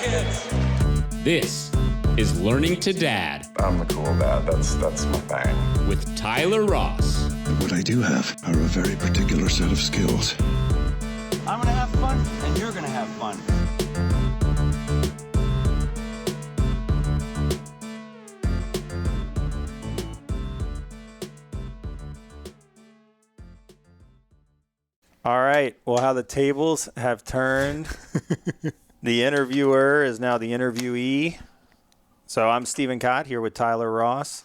kids. This is Learning to Dad I'm the cool dad. That's my thing. with Tyler Ross. What I do have are a very particular set of skills. I'm gonna have fun, and you're gonna have fun. All right. Well, how the tables have turned. The interviewer is now the interviewee. So I'm Stephen Kott here with Tyler Ross.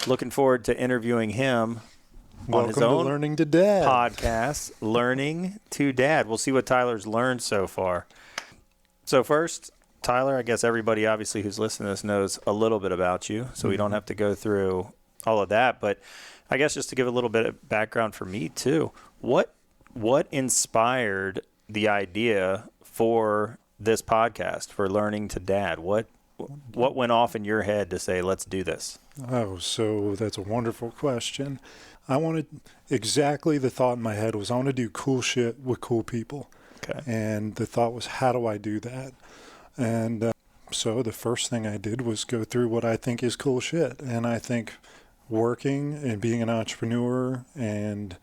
Looking forward to interviewing him on his Welcome to own Learning to Dad. podcast, Learning to Dad. We'll see what Tyler's learned so far. So first, Tyler, I guess everybody obviously who's listening to this knows a little bit about you, so we don't have to go through all of that. But I guess just to give a little bit of background for me too, what inspired the idea for this podcast, for Learning to Dad? What went off in your head to say, let's do this? Oh, so that's a wonderful question. I wanted exactly the thought in my head was I want to do cool shit with cool people. Okay. And the thought was, how do I do that? And so the first thing I did was go through what I think is cool shit. And I think working and being an entrepreneur and,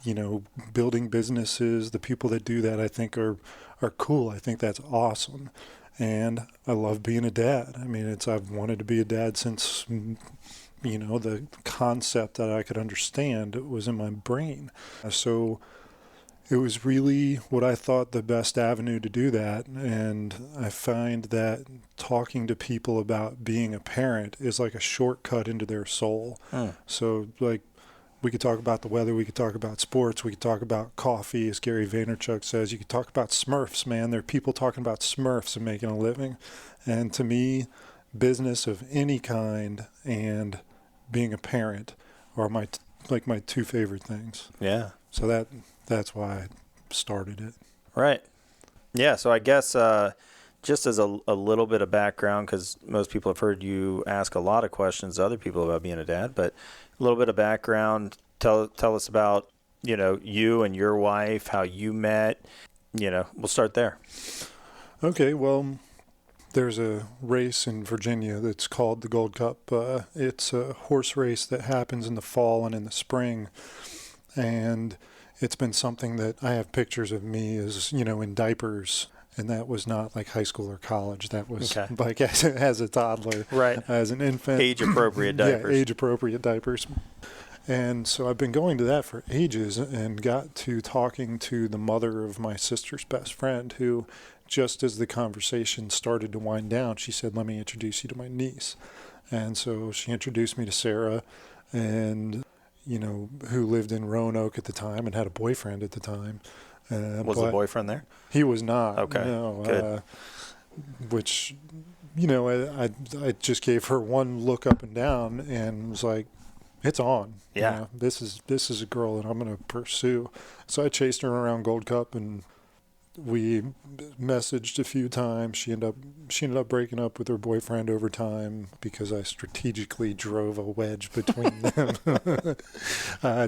you know, building businesses, the people that do that I think are cool. I think that's awesome. And I love being a dad. I mean, I've wanted to be a dad since, you know, the concept that I could understand was in my brain. So it was really what I thought the best avenue to do that. And I find that talking to people about being a parent is like a shortcut into their soul. So like, we could talk about the weather, we could talk about sports, we could talk about coffee, as Gary Vaynerchuk says. You could talk about Smurfs, man. There are people talking about Smurfs and making a living. And to me, business of any kind and being a parent are my two favorite things. Yeah. So that's why I started it. Right. Yeah. So I guess just as a little bit of background, because most people have heard you ask a lot of questions to other people about being a dad, but a little bit of background. Tell us about, you know, you and your wife, how you met. You know, we'll start there. Okay. Well, there's a race in Virginia that's called the Gold Cup. It's a horse race that happens in the fall and in the spring. And it's been something that I have pictures of me as, you know, in diapers. And that was not like high school or college. That was like as a toddler, Right. As an infant. Age-appropriate diapers. Yeah, age-appropriate diapers. And so I've been going to that for ages and got to talking to the mother of my sister's best friend who, just as the conversation started to wind down, she said, let me introduce you to my niece. And so she introduced me to Sarah, and, you know, who lived in Roanoke at the time and had a boyfriend at the time. Was the boyfriend there? He was not. Okay. No. Good. Which, you know, I just gave her one look up and down and was like, it's on. Yeah. You know, this is a girl that I'm going to pursue. So I chased her around Gold Cup and we messaged a few times. She ended up breaking up with her boyfriend over time because I strategically drove a wedge between them,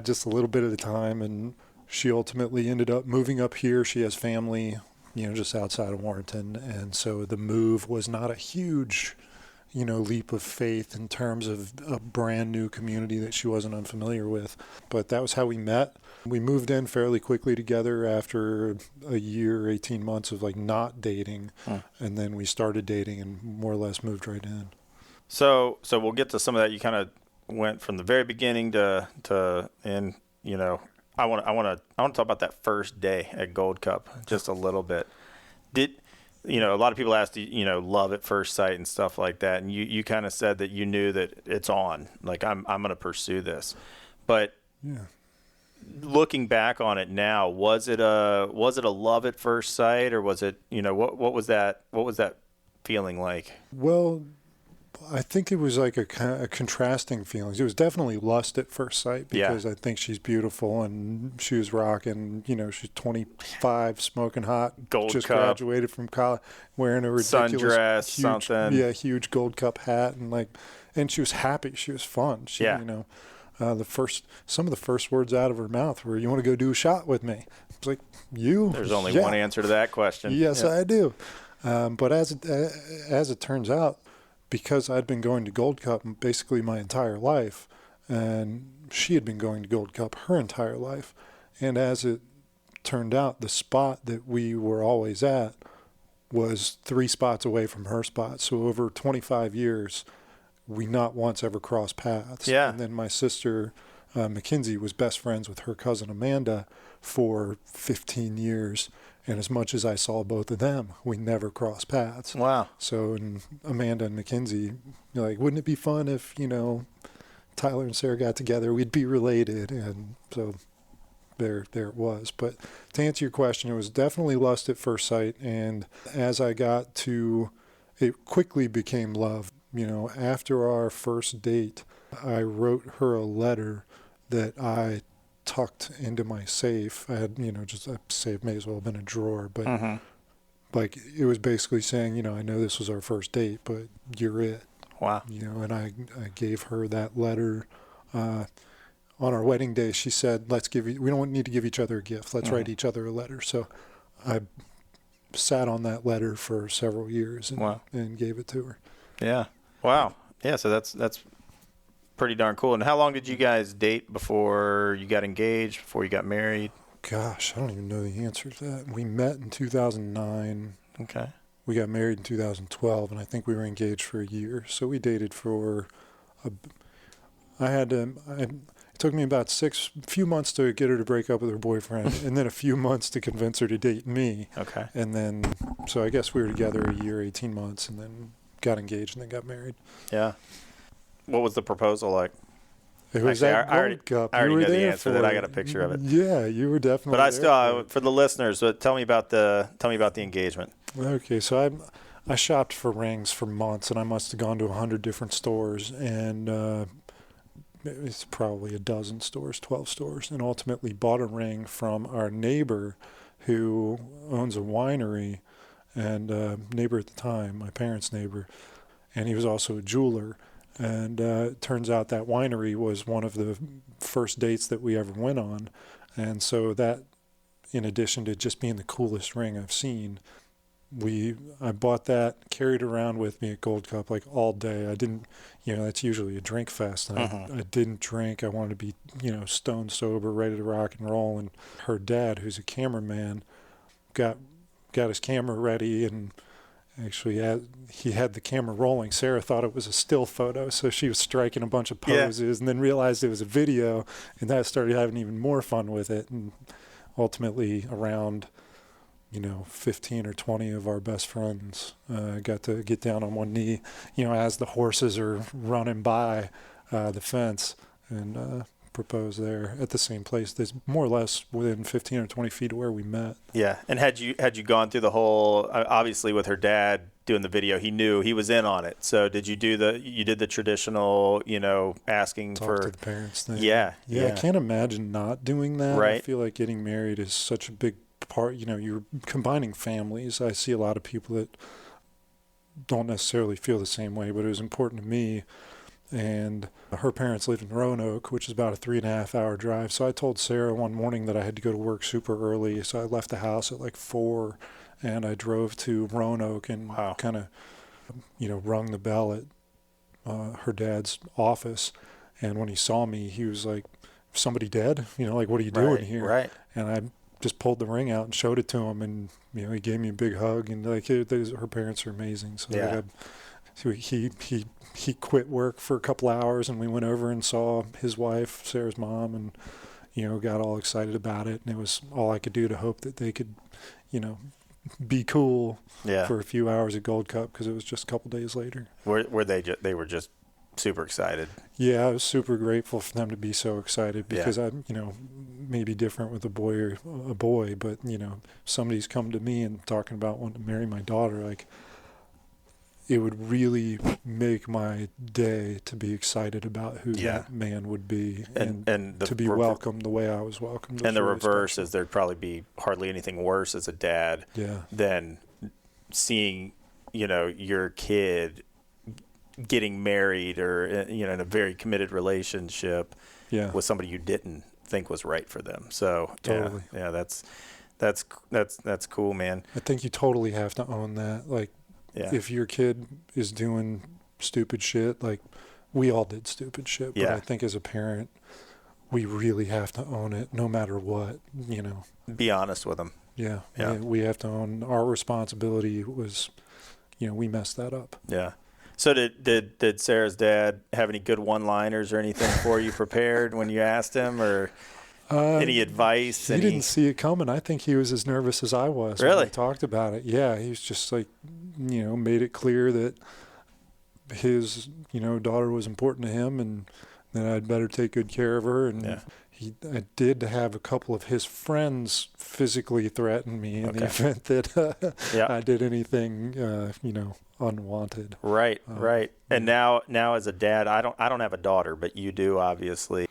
just a little bit at a time. And she ultimately ended up moving up here. She has family, you know, just outside of Warrenton. And so the move was not a huge, you know, leap of faith in terms of a brand new community that she wasn't unfamiliar with. But that was how we met. We moved in fairly quickly together after a year, 18 months of like not dating. And then we started dating and more or less moved right in. So we'll get to some of that. You kind of went from the very beginning to and, you know, I want to talk about that first day at Gold Cup just a little bit. You know, a lot of people ask, you know, love at first sight and stuff like that, and you kind of said that you knew that it's on. Like I'm going to pursue this, but yeah. Looking back on it now, was it a love at first sight, or was it, you know, what was that feeling like? Well, I think it was like a contrasting feelings. It was definitely lust at first sight because I think she's beautiful and she was rocking, you know, she's 25, smoking hot, Gold just Cup. Graduated from college, wearing a ridiculous Sundress, huge, something. Yeah, huge Gold Cup hat and she was happy. She was fun. She, you know, some of the first words out of her mouth were, "You want to go do a shot with me?" It's like, you? There's only one answer to that question. Yes, I do. But as it turns out, because I'd been going to Gold Cup basically my entire life, and she had been going to Gold Cup her entire life, and as it turned out, the spot that we were always at was 3 spots away from her spot. So over 25 years, we not once ever crossed paths. Yeah. And then my sister, Mackenzie, was best friends with her cousin Amanda for 15 years. And as much as I saw both of them, we never crossed paths. Wow. So, and Amanda and Mackenzie, like, wouldn't it be fun if, Tyler and Sarah got together? We'd be related. And so there it was. But to answer your question, it was definitely lust at first sight. And as I got to, it quickly became love. After our first date, I wrote her a letter that I tucked into my safe. I had, just a safe may as well have been a drawer, but like it was basically saying, I know this was our first date, but you're it. Wow. And I gave her that letter. On our wedding day, she said, we don't need to give each other a gift. Let's write each other a letter. So I sat on that letter for several years and gave it to her. Yeah. Wow. Yeah. So that's pretty darn cool. And how long did you guys date before you got engaged, before you got married? Gosh, I don't even know the answer to that. We met in 2009. Okay. We got married in 2012, and I think we were engaged for a year. So we dated for it took me about a few months to get her to break up with her boyfriend, and then a few months to convince her to date me. Okay. And then, so I guess we were together a year, 18 months, and then got engaged and then got married. Yeah. What was the proposal like? It was Actually, at Gold Cup. I already You were know the there answer for to that. I it. got a picture of it. Yeah, you were definitely. But I there still, for the listeners, tell me about the engagement. Okay, so I shopped for rings for months, and I must have gone to 100 different stores, and it's probably a dozen stores, 12 stores, and ultimately bought a ring from our neighbor who owns a winery, and neighbor at the time, my parents' neighbor, and he was also a jeweler. And it turns out that winery was one of the first dates that we ever went on. And so that, in addition to just being the coolest ring I've seen, I bought that, carried around with me at Gold Cup like all day. I didn't, that's usually a drink fest. And I didn't drink. I wanted to be, stone sober, ready to rock and roll. And her dad, who's a cameraman, got his camera ready, and actually he had the camera rolling. Sarah thought it was a still photo, so she was striking a bunch of poses and then realized it was a video, and that started having even more fun with it. And ultimately around 15 or 20 of our best friends got to get down on one knee, as the horses are running by the fence, and propose there at the same place that's more or less within 15 or 20 feet of where we met. Yeah. And had you gone through the whole, obviously with her dad doing the video, he was in on it. So did you did the traditional, asking Talk to the parents thing? Yeah. I can't imagine not doing that. Right. I feel like getting married is such a big part. You're combining families. I see a lot of people that don't necessarily feel the same way, but it was important to me. And her parents lived in Roanoke, which is about a 3.5-hour drive. So I told Sarah one morning that I had to go to work super early. So I left the house at like 4, and I drove to Roanoke and kind of, rung the bell at her dad's office. And when he saw me, he was like, "Somebody dead? Like, what are you doing here?" Right. And I just pulled the ring out and showed it to him, and he gave me a big hug. And like, her parents are amazing. So yeah. So he quit work for a couple hours, and we went over and saw his wife, Sarah's mom, and got all excited about it. And it was all I could do to hope that they could, be cool for a few hours at Gold Cup, because it was just a couple days later. Were they were just super excited? Yeah, I was super grateful for them to be so excited, because I maybe different with a boy, but somebody's come to me and talking about wanting to marry my daughter, like, it would really make my day to be excited about who that man would be, and to be welcomed the way I was welcomed. And the reverse is there'd probably be hardly anything worse as a dad than seeing, your kid getting married or, in a very committed relationship with somebody you didn't think was right for them. So, totally. That's That's cool, man. I think you totally have to own that. Like, Yeah. if your kid is doing stupid shit, like we all did stupid shit, but Yeah. I think as a parent, we really have to own it no matter what, Be honest with them. Yeah. Yeah. We have to own our responsibility was, we messed that up. Yeah. So did Sarah's dad have any good one-liners or anything for you prepared when you asked him, or any advice? He didn't see it coming. I think he was as nervous as I was. Really? When we talked about it. Yeah. He was just like, made it clear that his, daughter was important to him and that I'd better take good care of her. And I did have a couple of his friends physically threaten me in the event that I did anything, unwanted. Right, right. And now as a dad, I don't have a daughter, but you do, obviously.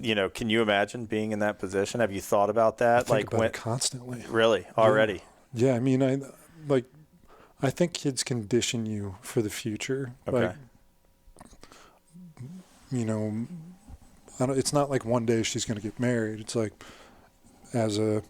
Can you imagine being in that position? Have you thought about that? I think about it constantly. Really? Already? Yeah. I mean, I think kids condition you for the future. Okay. It's not like one day she's going to get married. It's like as a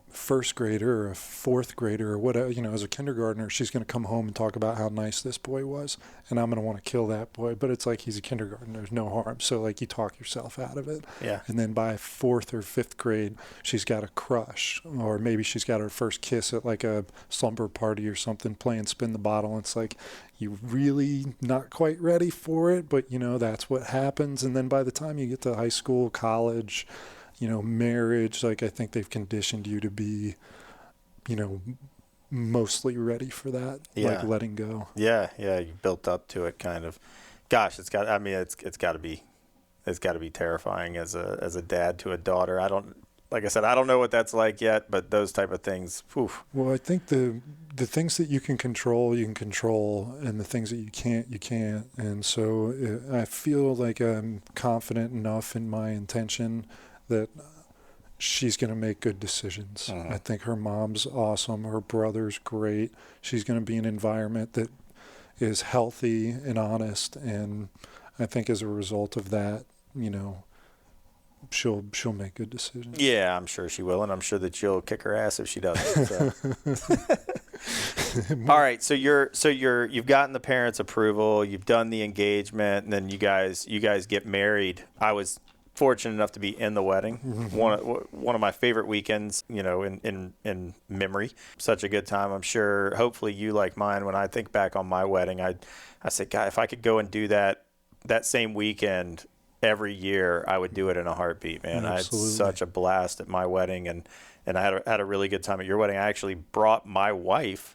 first grader or a fourth grader or whatever, as a kindergartner, she's going to come home and talk about how nice this boy was, and I'm going to want to kill that boy. But it's like he's a kindergartner. There's no harm. So, like, you talk yourself out of it. Yeah. And then by fourth or fifth grade, she's got a crush, or maybe she's got her first kiss at, like, a slumber party or something, playing spin the bottle. It's like, you really not quite ready for it, but, that's what happens. And then by the time you get to high school, college, marriage, like, I think they've conditioned you to be, mostly ready for that, like letting go. Yeah. Yeah. You built up to it, kind of. Gosh, it's got to be terrifying as a dad to a daughter. Like I said, I don't know what that's like yet, but those type of things, oof. Well, I think the things that you can control, and the things that you can't. And so I feel like I'm confident enough in my intention that she's going to make good decisions. Mm-hmm. I think her mom's awesome. Her brother's great. She's going to be in an environment that is healthy and honest. And I think as a result of that, she'll make good decisions. Yeah, I'm sure she will, and I'm sure that you'll kick her ass if she doesn't. So. All right, so you've gotten the parents' approval, you've done the engagement, and then you guys get married. I was fortunate enough to be in the wedding. Mm-hmm. One of my favorite weekends, in memory. Such a good time. I'm sure. Hopefully, you like mine. When I think back on my wedding, I say, God, if I could go and do that same weekend every year, I would do it in a heartbeat, man. Absolutely. I had such a blast at my wedding, and I had a really good time at your wedding. I actually brought my wife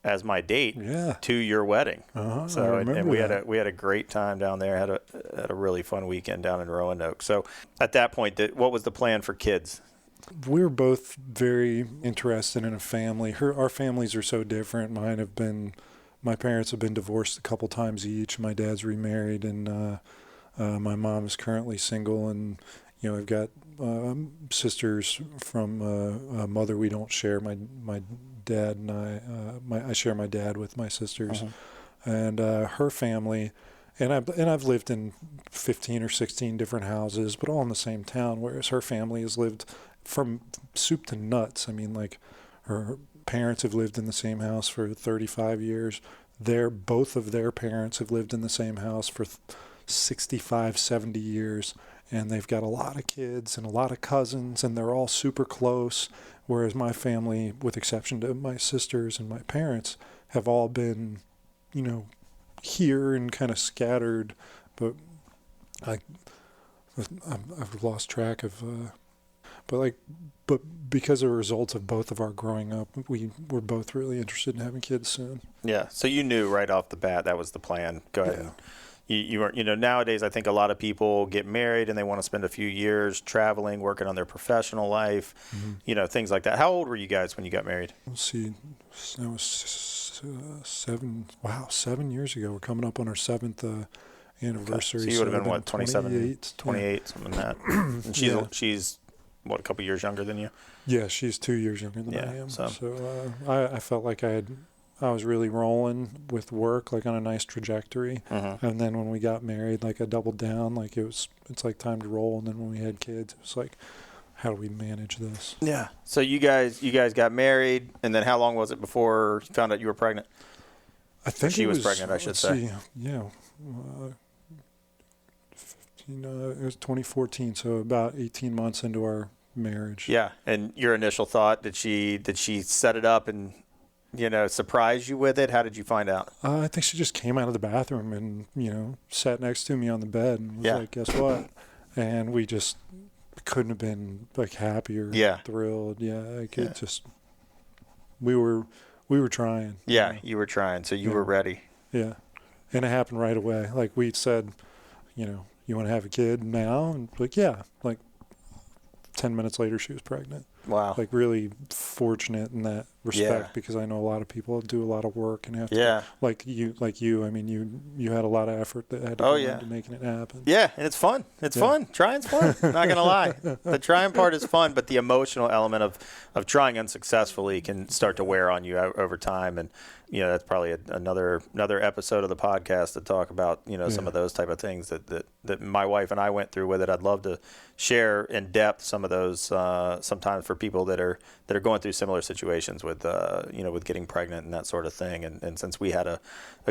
as my date to your wedding. So and we had a great time down there. Had a really fun weekend down in Roanoke. So at that point, what was the plan for kids? We were both very interested in a family. Our families are so different. My parents have been divorced a couple times each. My dad's remarried, and my mom is currently single, and I've got sisters from a mother we don't share. My dad and I share my dad with my sisters, and her family, and I've lived in 15 or 16 different houses, but all in the same town. Whereas her family has lived from soup to nuts. I mean, like, her parents have lived in the same house for 35 years. Both of their parents have lived in the same house for 65, 70 years, and they've got a lot of kids and a lot of cousins, and they're all super close, whereas my family, with exception to my sisters and my parents, have all been, here and kind of scattered, but I've lost track of, but because of a result of both of our growing up, we were both really interested in having kids soon. Yeah, so you knew right off the bat that was the plan. Go ahead. Yeah. You weren't, nowadays I think a lot of people get married and they want to spend a few years traveling, working on their professional life, things like that. How old were you guys when you got married? Let's see, that was 7 years ago. We're coming up on our 7th anniversary. Okay. So you would have been, what, 27, 28, yeah. something like that. And she's, what, a couple years younger than you? Yeah, she's 2 years younger than I am. So I felt like I was really rolling with work, like on a nice trajectory. And then when we got married, like, I doubled down, like it's like time to roll. And then when we had kids, it was like, how do we manage this? Yeah. So you guys got married, and then how long was it before you found out you were pregnant? I think she was pregnant, I should say. See, yeah. 15, it was 2014, so about 18 months into our marriage. Yeah. And your initial thought, did she set it up and, surprise you with it? How did you find out? I think she just came out of the bathroom and, sat next to me on the bed and was like, guess what? And we just couldn't have been like happier, thrilled. Yeah. It just, we were trying. Yeah. You were trying. So you were ready. Yeah. And it happened right away. Like we said, you want to have a kid now? And like, yeah, like 10 minutes later, she was pregnant. Wow. Like really fortunate in that respect because I know a lot of people do a lot of work and have to, like you, I mean, you had a lot of effort that had to go into making it happen. Yeah. And it's fun. It's fun. Trying's fun. Not going to lie. The trying part is fun, but the emotional element of trying unsuccessfully can start to wear on you over time. And, that's probably another episode of the podcast to talk about, some of those type of things that my wife and I went through with it. I'd love to share in depth some of those sometimes for people that are going through similar situations with with getting pregnant and that sort of thing. And since we had a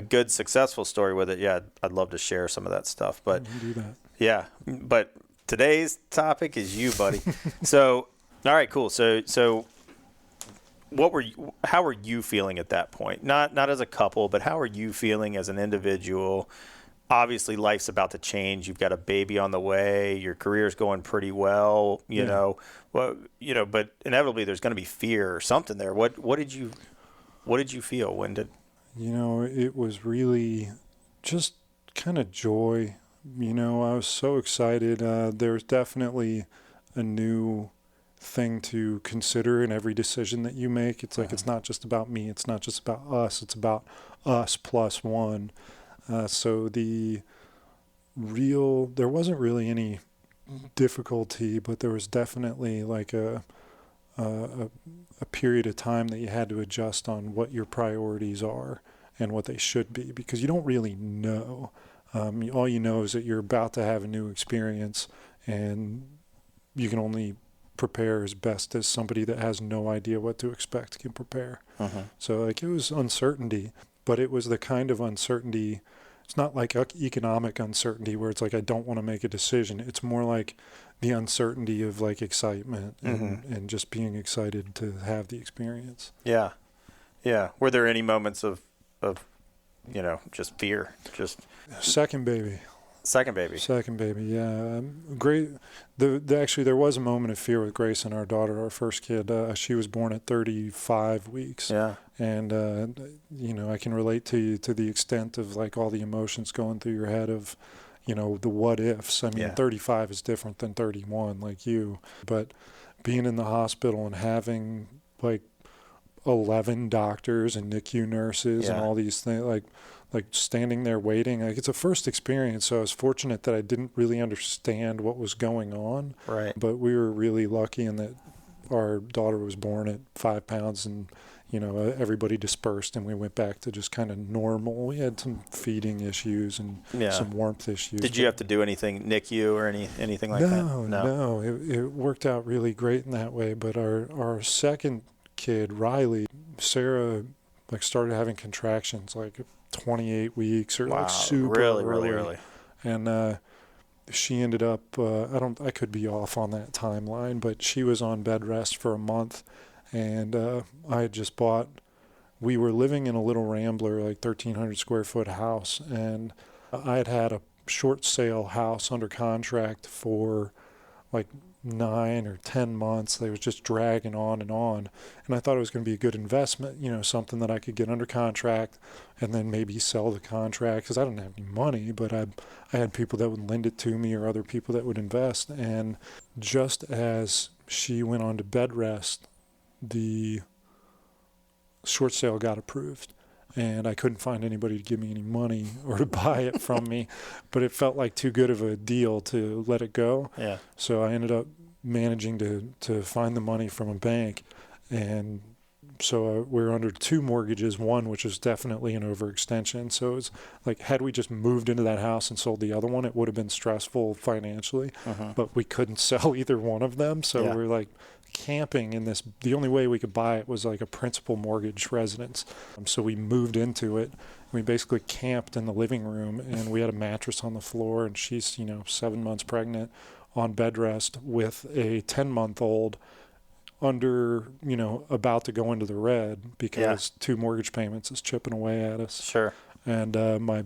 good successful story with it, I'd love to share some of that stuff. But do that. Yeah, but today's topic is you, buddy. So, all right, cool. So how were you feeling at that point? Not as a couple, but how are you feeling as an individual? Obviously, life's about to change. You've got a baby on the way. Your career's going pretty well, you know. Well, but inevitably there's going to be fear or something there. What did you feel? When did? It was really just kind of joy. I was so excited. There was definitely a new thing to consider in every decision that you make. It's like it's not just about me. It's not just about us. It's about us plus one. So there wasn't really any difficulty, but there was definitely like a period of time that you had to adjust on what your priorities are and what they should be, because you don't really know. All you know is that you're about to have a new experience, and you can only prepare as best as somebody that has no idea what to expect can prepare. So like it was uncertainty, but it was the kind of uncertainty. It's not like economic uncertainty where it's like I don't want to make a decision. It's more like the uncertainty of like excitement and just being excited to have the experience. Yeah. Were there any moments of just fear? Just second baby. Yeah. Great. Actually, there was a moment of fear with Grace and our daughter, our first kid. She was born at 35 weeks. Yeah. And, I can relate to you to the extent of like all the emotions going through your head of, the what ifs. I mean, 35 is different than 31 like you. But being in the hospital and having like 11 doctors and NICU nurses and all these things, like standing there waiting. Like it's a first experience, so I was fortunate that I didn't really understand what was going on. Right. But we were really lucky in that our daughter was born at 5 pounds, and everybody dispersed, and we went back to just kind of normal. We had some feeding issues and some warmth issues. Did you have to do anything NICU or anything like that? No. It worked out really great in that way. But our second kid, Riley, Sarah, like started having contractions like 28 weeks or like super really. And she ended up I could be off on that timeline, but she was on bed rest for a month, and I had just we were living in a little Rambler, like 1,300 square foot house, and I had a short sale house under contract for like 9 or 10 months. They was just dragging on, and I thought it was going to be a good investment, something that I could get under contract and then maybe sell the contract, because I didn't have any money, but I had people that would lend it to me or other people that would invest. And just as she went on to bed rest, the short sale got approved, and I couldn't find anybody to give me any money or to buy it from me, but it felt like too good of a deal to let it go. Yeah. So I ended up managing to find the money from a bank, and so we were under 2 mortgages, one which was definitely an overextension. So it was like, had we just moved into that house and sold the other one, it would have been stressful financially, but we couldn't sell either one of them. So Yeah. we're like camping in this. The only way we could buy it was like a principal mortgage residence. So we moved into it. We basically camped in the living room, and we had a mattress on the floor, and she's, 7 months pregnant on bed rest with a 10-month-old under, about to go into the red because 2 mortgage payments is chipping away at us. Sure. And my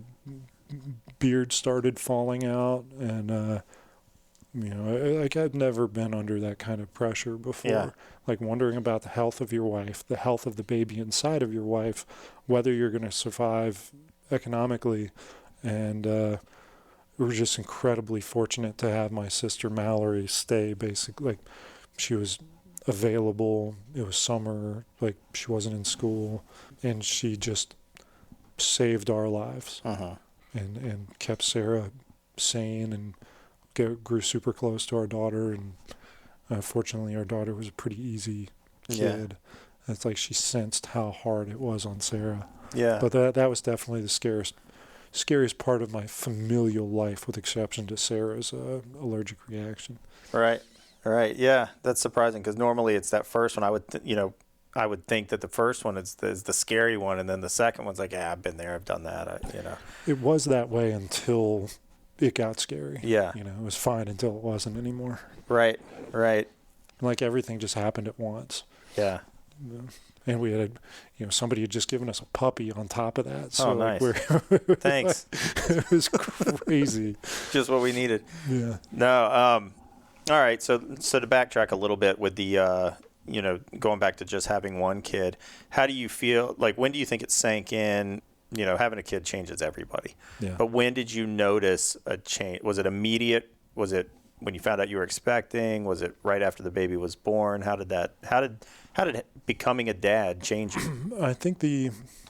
beard started falling out, and like I'd never been under that kind of pressure before. Yeah. Like wondering about the health of your wife, the health of the baby inside of your wife, whether you're going to survive economically. And we were just incredibly fortunate to have my sister Mallory stay. Basically, like, she was available. It was summer, like she wasn't in school, and she just saved our lives and kept Sarah sane and grew super close to our daughter. And fortunately, our daughter was a pretty easy kid. It's like she sensed how hard it was on Sarah. Yeah. But that was definitely the scariest part of my familial life, with exception to Sarah's allergic reaction. Right. Yeah, that's surprising, because normally it's that first one. I would think that the first one is the scary one, and then the second one's like, I've been there, I've done that. It was that way until it got scary. Yeah. It was fine until it wasn't anymore. Right. Like everything just happened at once. Yeah. And we had, somebody had just given us a puppy on top of that. So nice. Thanks. It was crazy. Just what we needed. Yeah. No. All right. So to backtrack a little bit with the, going back to just having one kid, how do you feel? Like, when do you think it sank in? Having a kid changes everybody. Yeah. But when did you notice a change? Was it immediate? Was it when you found out you were expecting? Was it right after the baby was born? How did becoming a dad change you? I think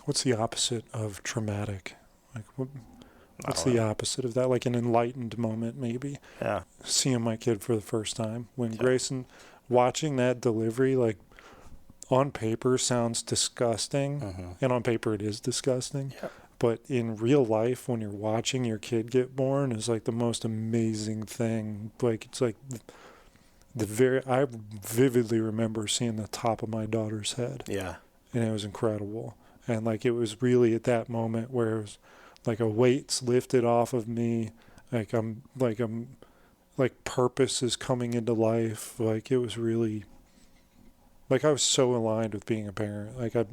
what's the opposite of traumatic? Like, what's the opposite of that? Like an enlightened moment, maybe. Yeah. Seeing my kid for the first time. When Grayson, watching that delivery, like, on paper sounds disgusting, and on paper it is disgusting. Yeah. But in real life, when you're watching your kid get born, is like the most amazing thing. Like, it's like I vividly remember seeing the top of my daughter's head. Yeah. And it was incredible. And like, it was really at that moment where it was like a weight's lifted off of me. Like purpose is coming into life. Like, it was really, like, I was so aligned with being a parent. Like, I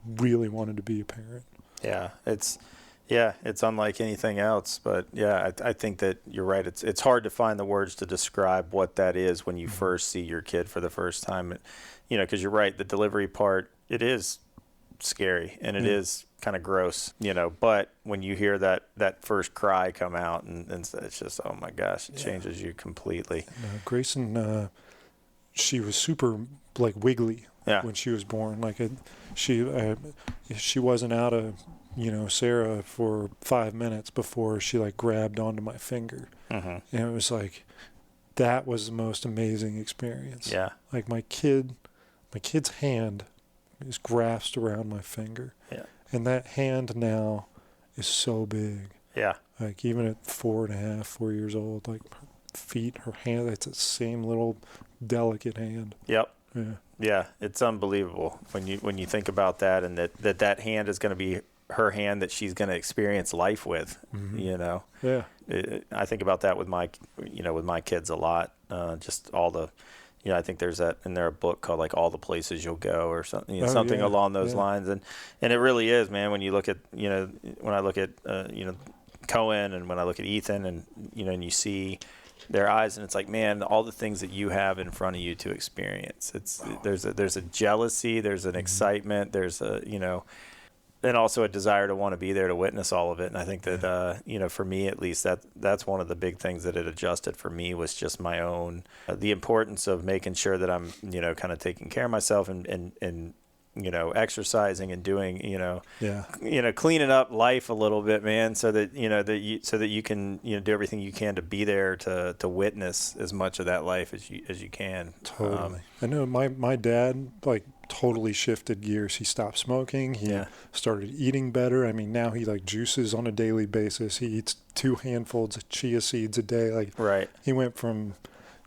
really wanted to be a parent. Yeah, it's unlike anything else. But yeah, I think that you're right. It's hard to find the words to describe what that is when you first see your kid for the first time. Because you're right, the delivery part, it is scary and it is kind of gross. But when you hear that first cry come out, and it's just, oh my gosh, it changes you completely. Grayson, she was super like wiggly when she was born. Like she wasn't out of Sarah for 5 minutes before she like grabbed onto my finger, and it was like that was the most amazing experience. Yeah, like my kid's hand is grasped around my finger, and that hand now is so big. Yeah, like even at 4 years old, like her feet, her hand, it's the same little delicate hand. Yep. Yeah, it's unbelievable when you think about that, and that hand is going to be her hand that she's going to experience life with. Yeah. I think about that with my kids a lot. Just all the, I think there's that in there, a book called like All the Places You'll Go or something, something along those lines, and it really is, man. When you look at when I look at Cohen, and when I look at Ethan, and and you see their eyes, and it's like, man, all the things that you have in front of you to experience. There's a jealousy, there's an excitement, there's a and also a desire to want to be there to witness all of it. And I think that for me at least, that's one of the big things that it adjusted for me, was just my own the importance of making sure that I'm kind of taking care of myself and exercising and doing cleaning up life a little bit, man, so that you can do everything you can to be there to witness as much of that life as you can. Totally. I know my dad, like, totally shifted gears. He stopped smoking. He Yeah. started eating better. I mean, now he like juices on a daily basis. He eats 2 handfuls of chia seeds a day. Like, Right. he went from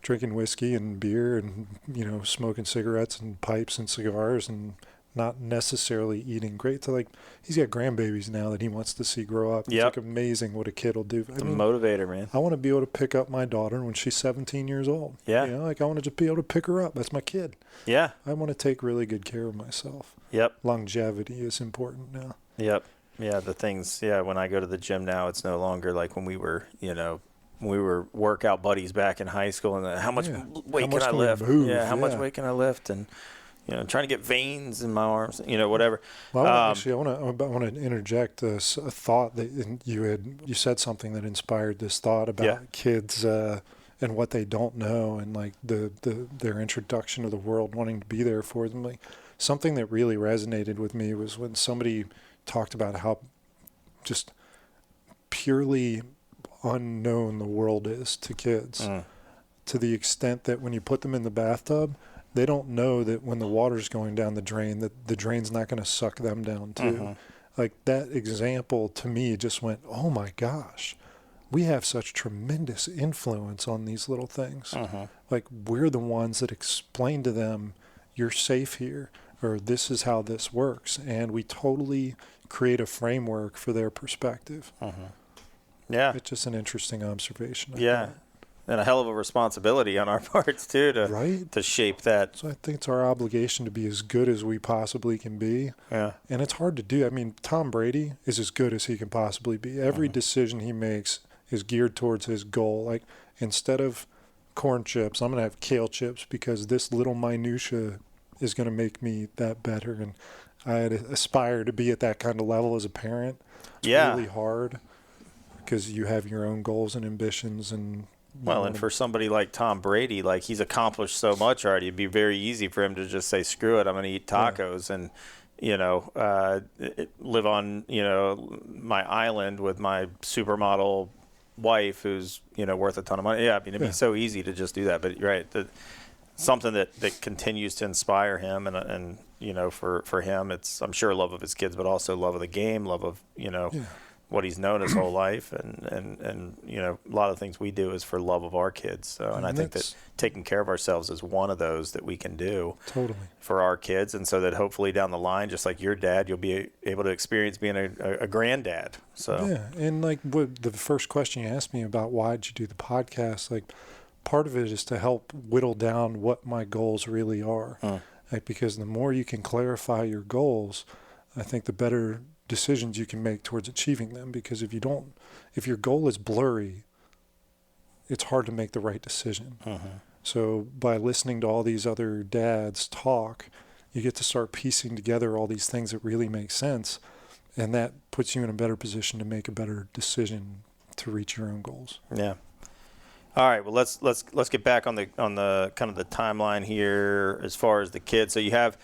drinking whiskey and beer and, you know, smoking cigarettes and pipes and cigars and not necessarily eating great to like, he's got grandbabies now that he wants to see grow up. It's Yep. like amazing what a kid will do. It's a motivator, man. I want to be able to pick up my daughter when she's 17 years old. Yeah. You know, like I want to just be able to pick her up. That's my kid. Yeah. I want to take really good care of myself. Yep. Longevity is important now. Yep. Yeah, the things, when I go to the gym now, it's no longer like when we were, workout buddies back in high school and how much weight can I lift? How much weight can I lift? And, trying to get veins in my arms, whatever. Well, actually, I want to interject a thought that you said something that inspired this thought about kids and what they don't know and like their introduction to the world, wanting to be there for them. Like something that really resonated with me was when somebody talked about how just purely unknown the world is to kids, to the extent that when you put them in the bathtub, they don't know that when the water's going down the drain, that the drain's not going to suck them down too. Like that example to me just went, oh my gosh, we have such tremendous influence on these little things. Like we're the ones that explain to them, you're safe here, or this is how this works. And we totally create a framework for their perspective. Yeah. It's just an interesting observation. Yeah. And a hell of a responsibility on our parts, too, to shape that. So I think it's our obligation to be as good as we possibly can be. Yeah. And it's hard to do. I mean, Tom Brady is as good as he can possibly be. Every decision he makes is geared towards his goal. Like, instead of corn chips, I'm going to have kale chips because this little minutia is going to make me that better. And I aspire to be at that kind of level as a parent. It's really hard because you have your own goals and ambitions and and for somebody like Tom Brady, like he's accomplished so much already, it'd be very easy for him to just say, screw it, I'm going to eat tacos and, live on, my island with my supermodel wife who's, worth a ton of money. Yeah, I mean, it'd be so easy to just do that. But, right, something that continues to inspire him and for him, it's, I'm sure, love of his kids, but also love of the game, love of, what he's known his whole life, and a lot of things we do is for love of our kids. So, and I think that taking care of ourselves is one of those that we can do for our kids, and so that hopefully down the line, just like your dad, you'll be able to experience being a granddad. So and like what the first question you asked me about why did you do the podcast, like part of it is to help whittle down what my goals really are, like because the more you can clarify your goals, I think the better decisions you can make towards achieving them. Because if your goal is blurry, it's hard to make the right decision. So by listening to all these other dads talk, you get to start piecing together all these things that really make sense, and that puts you in a better position to make a better decision to reach your own goals. Yeah. All right. Well, let's get back on the kind of the timeline here as far as the kids. So you have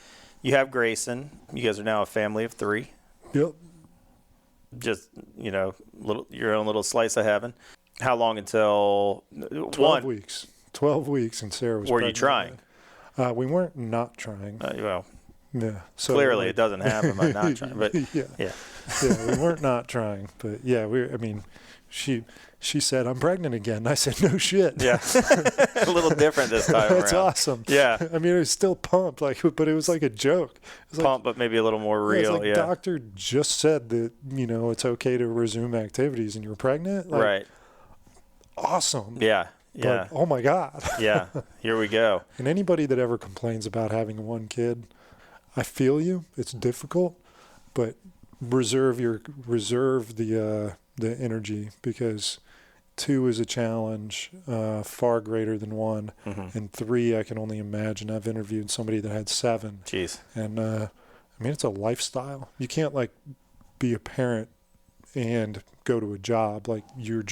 Grayson. You guys are now a family of 3. Yep. Just, your own little slice of heaven. How long until 12 weeks. 12 weeks, and Sarah was Were you pregnant. trying? We weren't not trying. Yeah. So clearly it doesn't happen by not trying. But yeah, we weren't not trying. But yeah, she said, I'm pregnant again. I said, no shit. Yeah. A little different this time That's around. awesome. Yeah. I mean, it was still pumped, but it was like a joke. It was Pumped, but maybe a little more real. It's like doctor just said that, it's okay to resume activities and you're pregnant. Like, right. Awesome. Yeah. But, oh my God. Yeah. Here we go. And anybody that ever complains about having one kid, I feel you. It's difficult, but reserve the energy, because 2 is a challenge far greater than 1, and 3 I can only imagine. I've interviewed somebody that had 7. Jeez. And it's a lifestyle. You can't be a parent and go to a job. Like your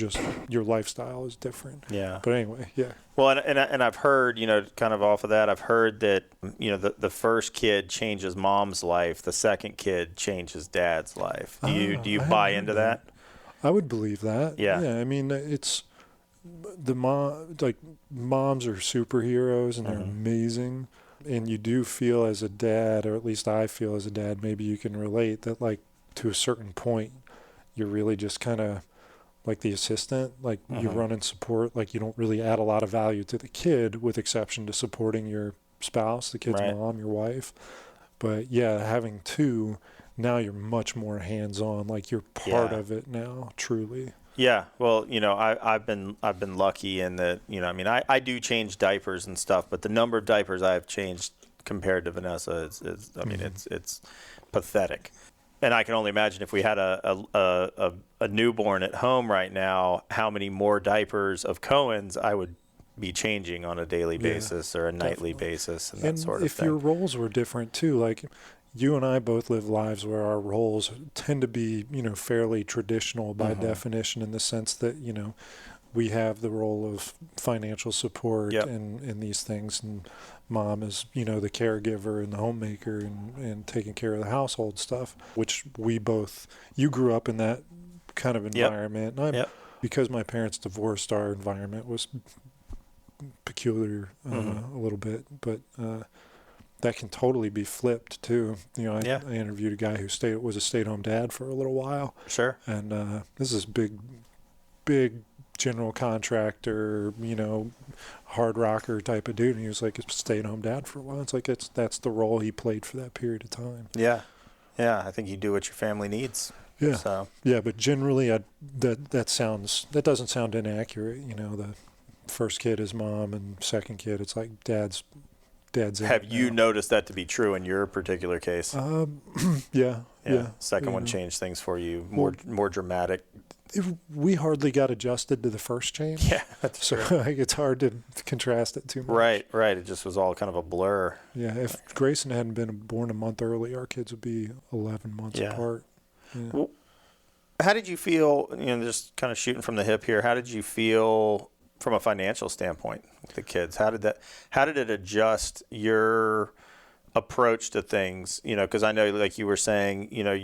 lifestyle is different. Yeah. But anyway, yeah. Well, and I've heard, kind of off of that, I've heard that, the first kid changes mom's life, the second kid changes dad's life. Do you buy into that? I would believe that. Yeah. Yeah. I mean, it's moms are superheroes and they're amazing. And you do feel as a dad, or at least I feel as a dad, maybe you can relate that, like, to a certain point, you're really just kind of like the assistant, like you run and support, like you don't really add a lot of value to the kid, with exception to supporting your spouse, the kid's mom, your wife. But yeah, having two, now you're much more hands-on, like you're part of it now, truly. Yeah, well, you know, I've been lucky in that, you know, I mean, I do change diapers and stuff, but the number of diapers I've changed compared to Vanessa is I mean, it's pathetic. And I can only imagine if we had a newborn at home right now, how many more diapers of Cohen's I would be changing on a daily basis or a nightly basis and that sort of thing. And if your roles were different too, like you and I both live lives where our roles tend to be, you know, fairly traditional by definition, in the sense that, you know, we have the role of financial support and these things, and mom is, you know, the caregiver and the homemaker and taking care of the household stuff, which you grew up in that kind of environment. And because my parents divorced, our environment was peculiar a little bit, but that can totally be flipped too. You know, I interviewed a guy who was a stay-at-home dad for a little while. Sure. And this is big general contractor, you know, hard rocker type of dude, and he was like a stay-at-home dad for a while. It's like that's the role he played for that period of time. Yeah, I think you do what your family needs. Yeah, so. Yeah, but generally, that doesn't sound inaccurate. You know, the first kid is mom, and second kid, it's like dad's. Have you noticed that to be true in your particular case? Yeah. Second one changed things for you, more dramatic. We hardly got adjusted to the first change. Yeah, that's true. So it's hard to contrast it too much. Right. It just was all kind of a blur. Yeah, if Grayson hadn't been born a month early, our kids would be 11 months apart. Yeah. Well, how did you feel, you know, just kind of shooting from the hip here, how did you feel from a financial standpoint with the kids? How did it adjust your approach to things? You know, because I know, like you were saying, you know,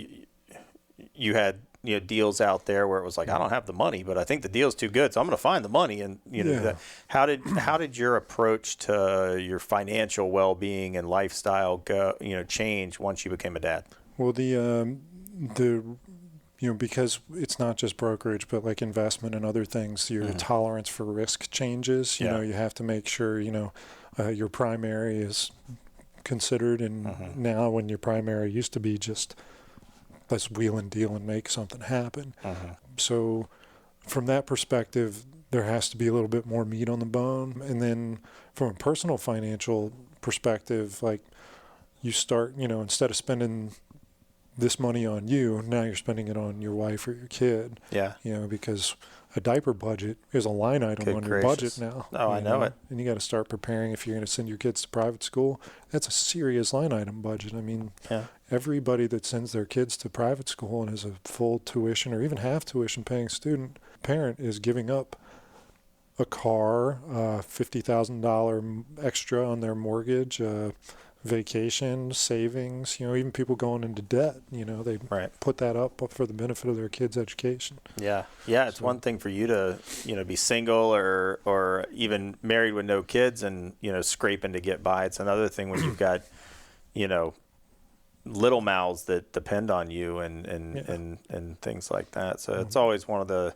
you had, you know, deals out there where it was like, I don't have the money, but I think the deal's too good, so I'm going to find the money. And you know, how did your approach to your financial well-being and lifestyle change once you became a dad? Well, the you know, because it's not just brokerage, but like investment and other things, your tolerance for risk changes. You know, you have to make sure, you know, your primary is considered. And now, when your primary used to be just, let's wheel and deal and make something happen. So from that perspective, there has to be a little bit more meat on the bone. And then from a personal financial perspective, like you start, you know, instead of spending this money on you, now you're spending it on your wife or your kid. Yeah. You know, because a diaper budget is a line item on your budget now. Oh, I know it. And you got to start preparing if you're going to send your kids to private school. That's a serious line item budget. I mean, everybody that sends their kids to private school and is a full tuition or even half tuition paying parent is giving up a car, $50,000 extra on their mortgage, vacation, savings, you know, even people going into debt, you know, they put that up for the benefit of their kids' education. Yeah. It's one thing for you to, you know, be single or even married with no kids and, you know, scraping to get by. It's another thing when you've got, you know, little mouths that depend on you and things like that. So it's always one of the,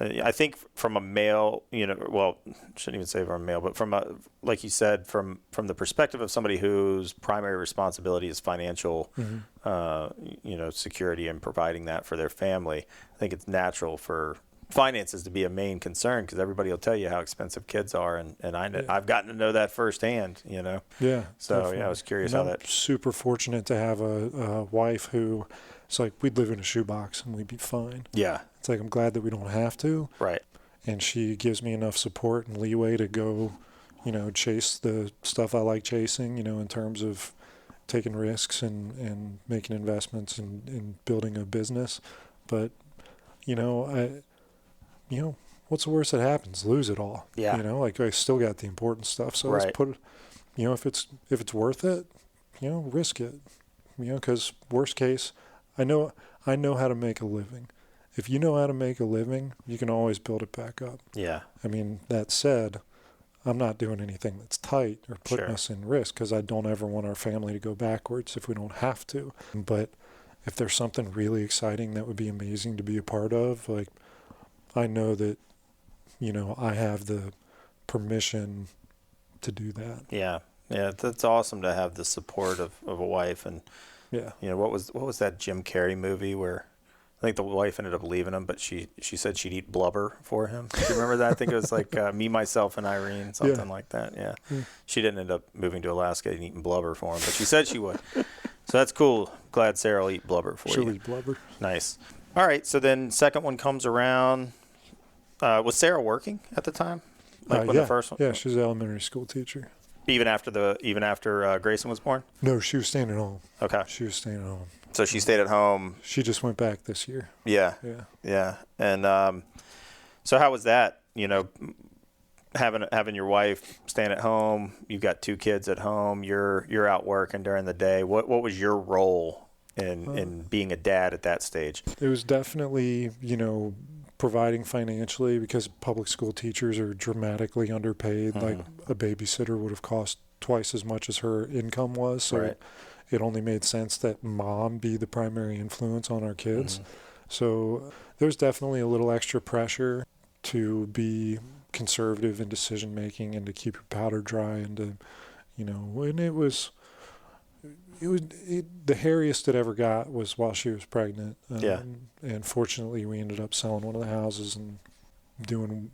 I think from a male, you know, well, shouldn't even say from a male, but from a, like you said, from the perspective of somebody whose primary responsibility is financial, you know, security and providing that for their family, I think it's natural for finances to be a main concern, because everybody will tell you how expensive kids are, and I've gotten to know that firsthand, you know. Yeah. So definitely. I was curious how that. I'm super fortunate to have a wife who, it's like we'd live in a shoebox and we'd be fine. Yeah. It's like, I'm glad that we don't have to. Right. And she gives me enough support and leeway to go, you know, chase the stuff I like chasing, you know, in terms of taking risks and making investments and building a business. But, you know, what's the worst that happens? Lose it all. Yeah. You know, like I still got the important stuff. So let's put it, you know, if it's worth it, you know, risk it, you know, because worst case, I know how to make a living. If you know how to make a living, you can always build it back up. Yeah. I mean, that said, I'm not doing anything that's tight or putting Sure. us in risk, because I don't ever want our family to go backwards if we don't have to. But if there's something really exciting that would be amazing to be a part of, like, I know that, I have the permission to do that. Yeah. Yeah. That's awesome to have the support of a wife. And, Yeah. what was that Jim Carrey movie where I think the wife ended up leaving him, but she said she'd eat blubber for him. Do you remember that? I think it was like Me, Myself, and Irene, something like that. Yeah. She didn't end up moving to Alaska and eating blubber for him, but she said she would. So that's cool. Glad Sarah will eat blubber for She'll you. eat blubber. Nice. All right. So then second one comes around. Was Sarah working at the time? Like when Yeah. the first one? Yeah, she's an elementary school teacher. Even after Grayson was born? No, she was staying at home. Okay. She was staying at home. So she stayed at home. She just went back this year. Yeah. Yeah. Yeah. And so how was that? Having your wife staying at home, you've got 2 kids at home, you're out working during the day. What was your role in being a dad at that stage? It was definitely, providing financially, because public school teachers are dramatically underpaid. Like a babysitter would have cost twice as much as her income was. So Right. it only made sense that mom be the primary influence on our kids. So there's definitely a little extra pressure to be conservative in decision making and to keep your powder dry, and to, and it was the hairiest it ever got was while she was pregnant. Yeah. And fortunately, we ended up selling one of the houses and doing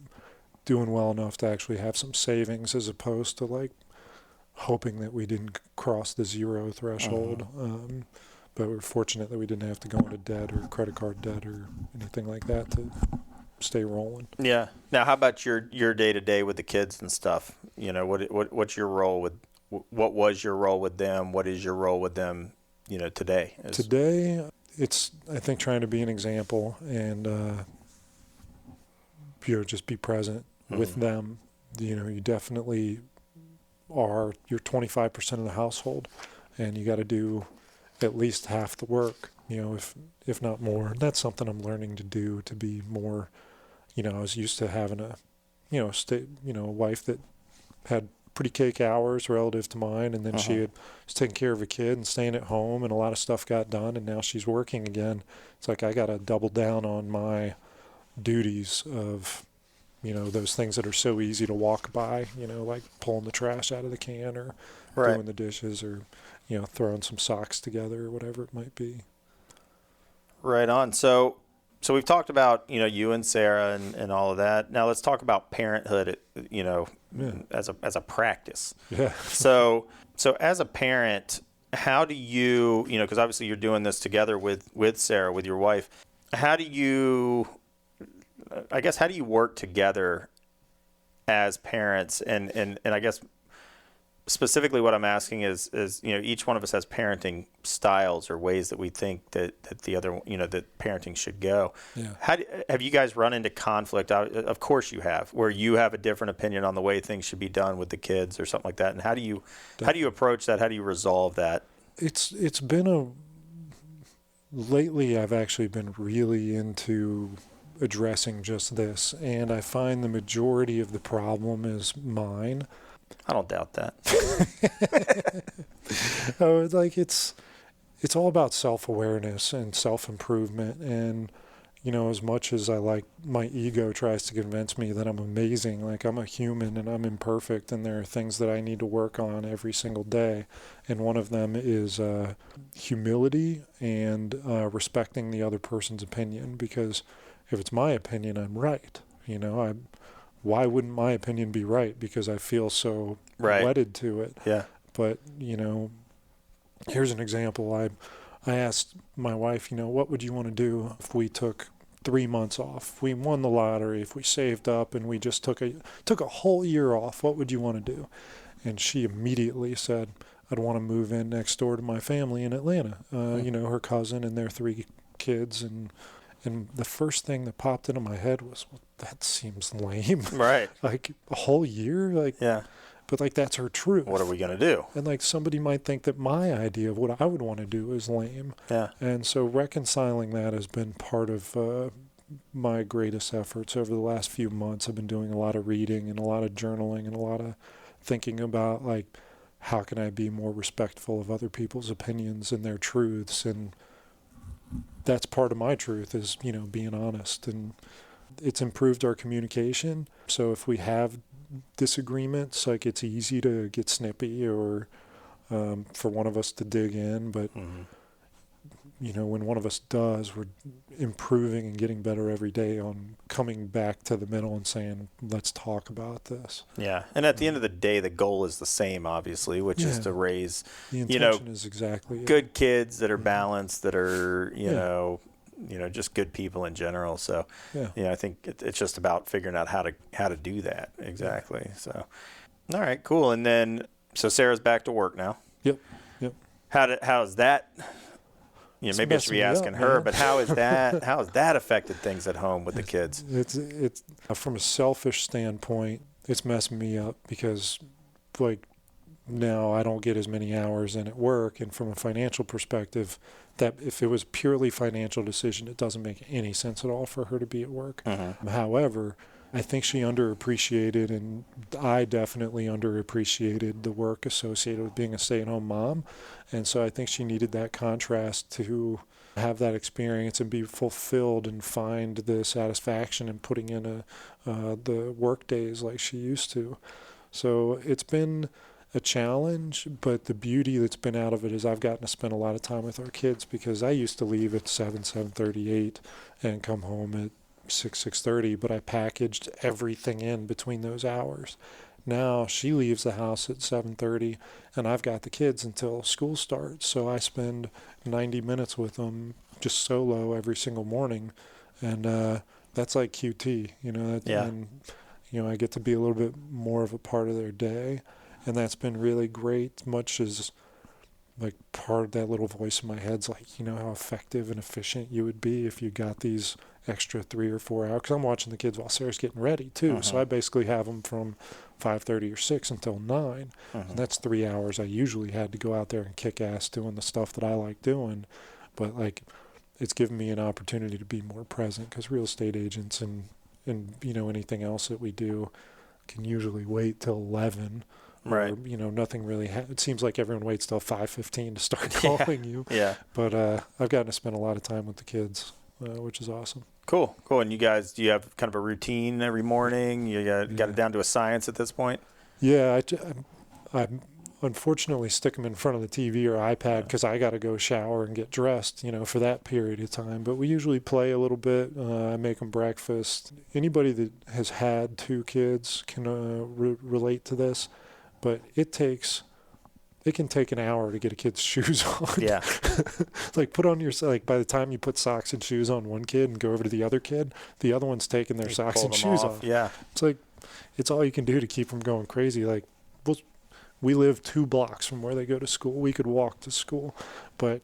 well enough to actually have some savings, as opposed to like hoping that we didn't cross the 0 threshold. But we're fortunate that we didn't have to go into debt or credit card debt or anything like that to stay rolling. Yeah. Now, how about your day to day with the kids and stuff? What's your role with? What was your role with them? What is your role with them? Today. Today, it's, I think, trying to be an example and just be present with them. You definitely are. You're 25% of the household, and you got to do at least half the work. If not more. And that's something I'm learning to do, to be more. I was used to having a wife that had pretty cake hours relative to mine, and then was taking care of a kid and staying at home, and a lot of stuff got done, and now she's working again. It's like I got to double down on my duties of, those things that are so easy to walk by, like pulling the trash out of the can, or doing the dishes, or, throwing some socks together, or whatever it might be. Right on. So we've talked about, you and Sarah and all of that. Now let's talk about parenthood, as a practice. Yeah. So as a parent, how do you, because obviously you're doing this together with Sarah, with your wife, how do you work together as parents? And I guess specifically what I'm asking is, each one of us has parenting styles or ways that we think that the other, that parenting should go. Yeah. Have you guys run into conflict? Of course you have, where you have a different opinion on the way things should be done with the kids or something like that. And how do you approach that? How do you resolve that? It's been lately I've actually been really into addressing just this, and I find the majority of the problem is mine. I don't doubt that. It's all about self-awareness and self-improvement. And, as much as I like, my ego tries to convince me that I'm amazing, like I'm a human and I'm imperfect, and there are things that I need to work on every single day. And one of them is humility and respecting the other person's opinion, because if it's my opinion, I'm right. Why wouldn't my opinion be right? Because I feel so wedded to it. Yeah. But, here's an example. I asked my wife, what would you want to do if we took 3 months off? If we won the lottery, if we saved up and we just took a whole year off, what would you want to do? And she immediately said, I'd want to move in next door to my family in Atlanta. Her cousin and their 3 kids. And the first thing that popped into my head was, well, that seems lame. Right. Like a whole year? Yeah. But that's her truth. What are we going to do? And somebody might think that my idea of what I would want to do is lame. Yeah. And so reconciling that has been part of my greatest efforts over the last few months. I've been doing a lot of reading and a lot of journaling and a lot of thinking about, like, how can I be more respectful of other people's opinions and their truths. And that's part of my truth is, being honest. And it's improved our communication. So if we have disagreements, like, it's easy to get snippy or for one of us to dig in. But, when one of us does, we're improving and getting better every day on coming back to the middle and saying, let's talk about this. Yeah. And at the end of the day, the goal is the same, obviously, which is to raise, the intention is exactly good kids that are balanced, that are, just good people in general. So, I think it's just about figuring out how to do that. Exactly. So, all right, cool. And then, so Sarah's back to work now. Yep. How's that? Maybe I should be asking her, but how has that affected things at home with the kids? It's from a selfish standpoint, it's messing me up because, like, now I don't get as many hours in at work, and from a financial perspective, that if it was purely financial decision, it doesn't make any sense at all for her to be at work. However, I think she underappreciated, and I definitely underappreciated the work associated with being a stay-at-home mom. And so I think she needed that contrast to have that experience and be fulfilled and find the satisfaction in putting in the work days like she used to. So it's been a challenge, but the beauty that's been out of it is I've gotten to spend a lot of time with our kids, because I used to leave at 7:38 and come home at 6:30, but I packaged everything in between those hours. Now she leaves the house at 7:30, and I've got the kids until school starts, so I spend 90 minutes with them just solo every single morning, and that's like QT, and I get to be a little bit more of a part of their day, and that's been really great. Much as, like, part of that little voice in my head's like, how effective and efficient you would be if you got these extra 3 or 4 hours. Because I'm watching the kids while Sarah's getting ready too. So I basically have them from 5:30 or 6 until 9. And that's 3 hours I usually had to go out there and kick ass doing the stuff that I like doing. But, like, it's given me an opportunity to be more present, because real estate agents and anything else that we do can usually wait till 11. Right. Or, nothing really it seems like everyone waits till 5:15 to start calling you. Yeah. But I've gotten to spend a lot of time with the kids, which is awesome. Cool. And you guys, do you have kind of a routine every morning? You got it down to a science at this point? Yeah, I unfortunately stick them in front of the TV or iPad because I got to go shower and get dressed, for that period of time. But we usually play a little bit. I make them breakfast. Anybody that has had 2 kids can relate to this, but it can take an hour to get a kid's shoes on. Yeah. Like, put on by the time you put socks and shoes on one kid and go over to the other kid, the other one's taking their socks and shoes off. Yeah. It's like, it's all you can do to keep them going crazy. Like, we live 2 blocks from where they go to school. We could walk to school, but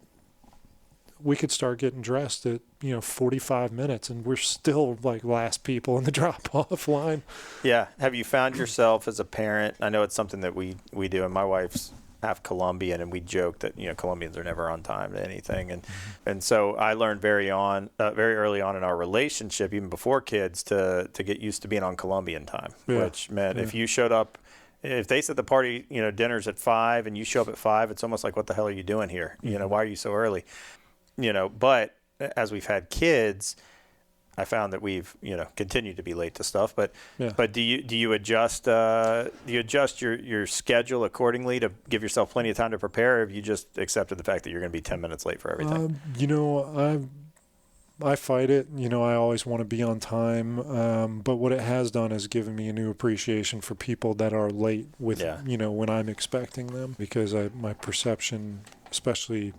we could start getting dressed at, 45 minutes, and we're still, like, last people in the drop-off line. Yeah. Have you found yourself as a parent? I know it's something that we do, and my wife's half Colombian, and we joke that Colombians are never on time to anything, and so I learned very early on in our relationship, even before kids, to get used to being on Colombian time, which meant if you showed up, if they said the party dinner's at 5 and you show up at 5, it's almost like, what the hell are you doing here? Why are you so early? But as we've had kids, I found that we've continued to be late to stuff, but do you adjust your schedule accordingly to give yourself plenty of time to prepare, or have you just accepted the fact that you're going to be 10 minutes late for everything? I fight it. I always want to be on time, but what it has done is given me a new appreciation for people that are late with when I'm expecting them, because my perception, especially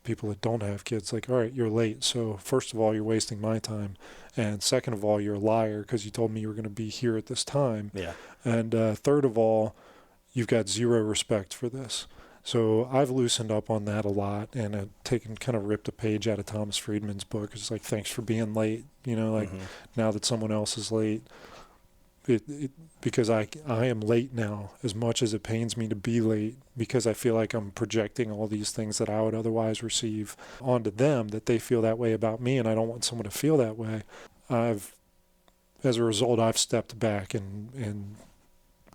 people that don't have kids, like, all right, you're late, so first of all, you're wasting my time, and second of all, you're a liar because you told me you were going to be here at this time, and third of all, you've got zero respect for this. So I've loosened up on that a lot, and I've kind of ripped a page out of Thomas Friedman's book. It's like, thanks for being late, now that someone else is late, because I am late now, as much as it pains me to be late, because I feel like I'm projecting all these things that I would otherwise receive onto them, that they feel that way about me, and I don't want someone to feel that way. as a result, I've stepped back and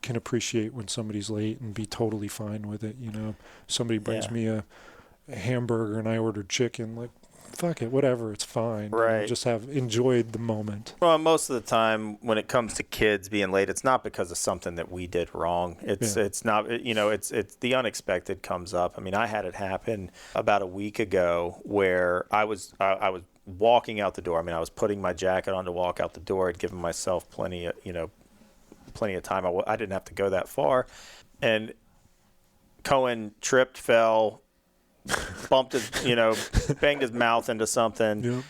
can appreciate when somebody's late and be totally fine with it. You know, somebody brings me a hamburger and I ordered chicken, like, fuck it, whatever, it's fine. Right. You know, just have enjoyed the moment. Well, most of the time when it comes to kids being late, it's not because of something that we did wrong. It's not, you know, it's the unexpected comes up. I mean, I had it happen about a week ago where I was walking out the door. I mean, I was putting my jacket on to walk out the door. I'd given myself plenty of time. I didn't have to go that far. And Cohen tripped, fell, bumped his, banged his mouth into something. Yep.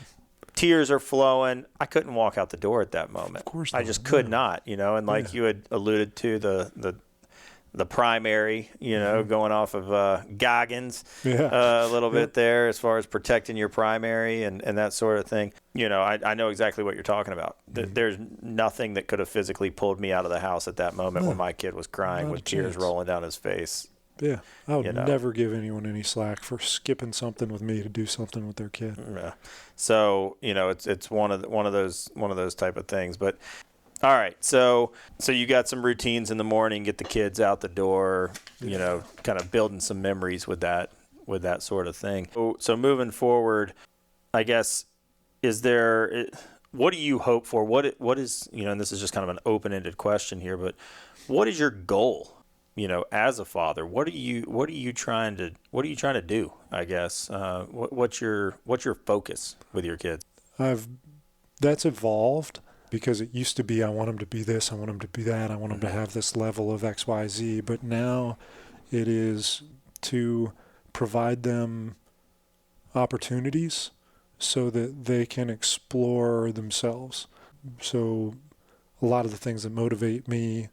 Tears are flowing. I couldn't walk out the door at that moment. Of course I not, just could not, and like you had alluded to the primary, going off of Goggins a little bit there as far as protecting your primary and that sort of thing. I know exactly what you're talking about. There's nothing that could have physically pulled me out of the house at that moment when my kid was crying with tears rolling down his face. Yeah, I would never give anyone any slack for skipping something with me to do something with their kid. Yeah. So it's one of those type of things. But all right, so you got some routines in the morning, get the kids out the door, kind of building some memories with that sort of thing. So moving forward, I guess, what do you hope for? What is, and this is just kind of an open-ended question here, but what is your goal? As a father, what are you trying to do? I guess what's your focus with your kids? That's evolved because it used to be I want them to be this, I want them to be that, I want them to have this level of X, Y, Z. But now it is to provide them opportunities so that they can explore themselves. So a lot of the things that motivate me,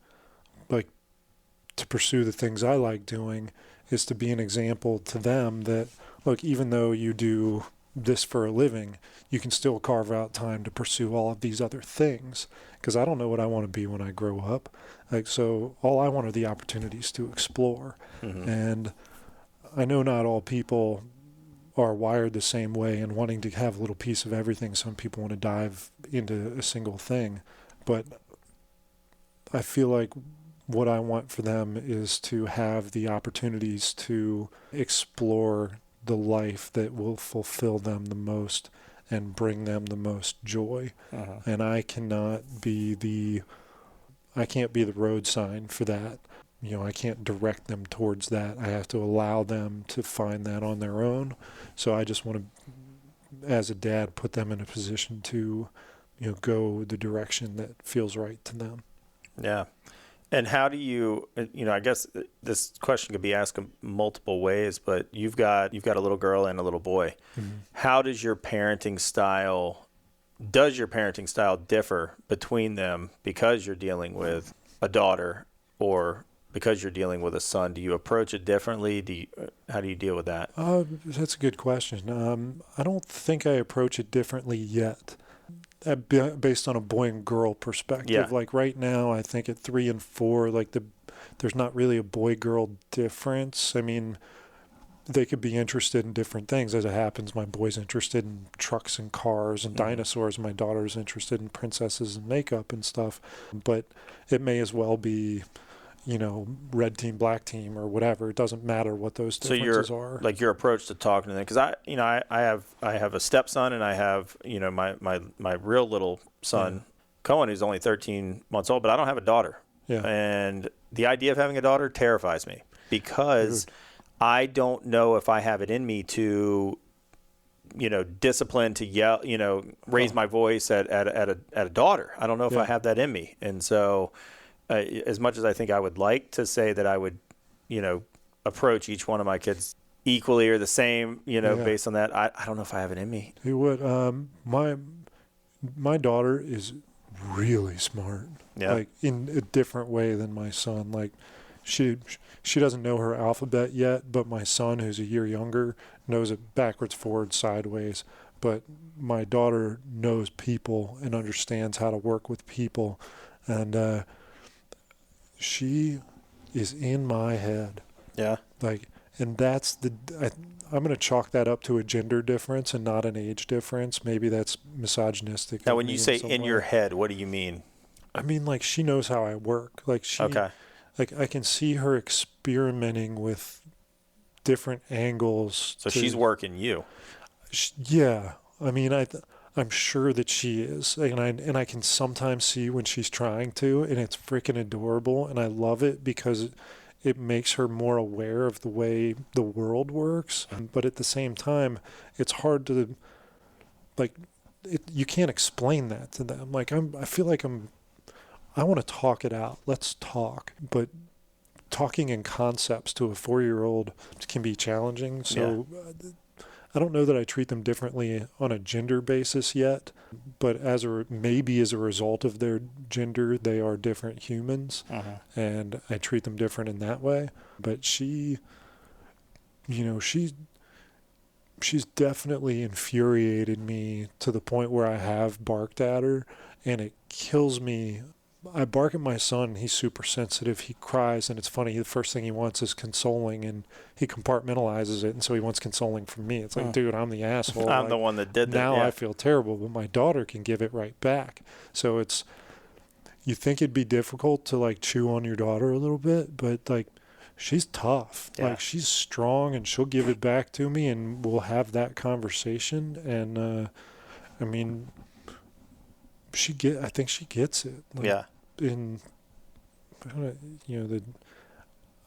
like, to pursue the things I like doing, is to be an example to them that, look, even though you do this for a living, you can still carve out time to pursue all of these other things, because I don't know what I want to be when I grow up. So all I want are the opportunities to explore. Mm-hmm. And I know not all people are wired the same way and wanting to have a little piece of everything. Some people want to dive into a single thing, but I feel like what I want for them is to have the opportunities to explore the life that will fulfill them the most and bring them the most joy. Uh-huh. And I can't be the road sign for that. I can't direct them towards that. I have to allow them to find that on their own. So I just want to, as a dad, put them in a position to, go the direction that feels right to them. Yeah. And how do you, I guess this question could be asked in multiple ways, but you've got a little girl and a little boy. Mm-hmm. How does your parenting style differ between them because you're dealing with a daughter or because you're dealing with a son? Do you approach it differently? How do you deal with that? That's a good question. I don't think I approach it differently yet. Based on a boy and girl perspective. Yeah. Like right now, I think at 3 and 4, there's not really a boy-girl difference. I mean, they could be interested in different things. As it happens, my boy's interested in trucks and cars and dinosaurs. My daughter's interested in princesses and makeup and stuff. But it may as well be, red team, black team, or whatever. It doesn't matter what those differences are. Like your approach to talking to them, because I have a stepson and I have my real little son, Cohen, who's only 13 months old, but I don't have a daughter. Yeah. And the idea of having a daughter terrifies me because I don't know if I have it in me to, discipline, to yell, raise my voice at a daughter. I don't know if I have that in me, and so. As much as I think I would like to say that I would, approach each one of my kids equally or the same, based on that, I don't know if I have it in me. You would. My daughter is really smart. Yeah. Like in a different way than my son. Like she doesn't know her alphabet yet, but my son, who's a year younger, knows it backwards, forwards, sideways. But my daughter knows people and understands how to work with people, and she is in my head. Yeah. And that's I'm going to chalk that up to a gender difference and not an age difference. Maybe that's misogynistic. Now, when you say in your head, what do you mean? I mean, like, she knows how I work. Like, Okay. Like, I can see her experimenting with different angles. So she's working you. Yeah. I mean, I'm sure that she is. And I can sometimes see when she's trying to, and it's freaking adorable. And I love it because it makes her more aware of the way the world works. But at the same time, it's hard to, like, you can't explain that to them. Like, I feel like I want to talk it out. Let's talk. But talking in concepts to a 4-year-old can be challenging. So I don't know that I treat them differently on a gender basis yet, but maybe as a result of their gender, they are different humans, and I treat them different in that way. But she's definitely infuriated me to the point where I have barked at her, and it kills me. I bark at my son. He's super sensitive. He cries, and it's funny. The first thing he wants is consoling, and he compartmentalizes it, and so he wants consoling from me. It's like, dude, I'm the asshole. I'm the one that did that. Now I feel terrible, but my daughter can give it right back. So you think it'd be difficult to, like, chew on your daughter a little bit, but, like, she's tough. Yeah. Like, she's strong, and she'll give it back to me, and we'll have that conversation. And I mean, I think she gets it. Like,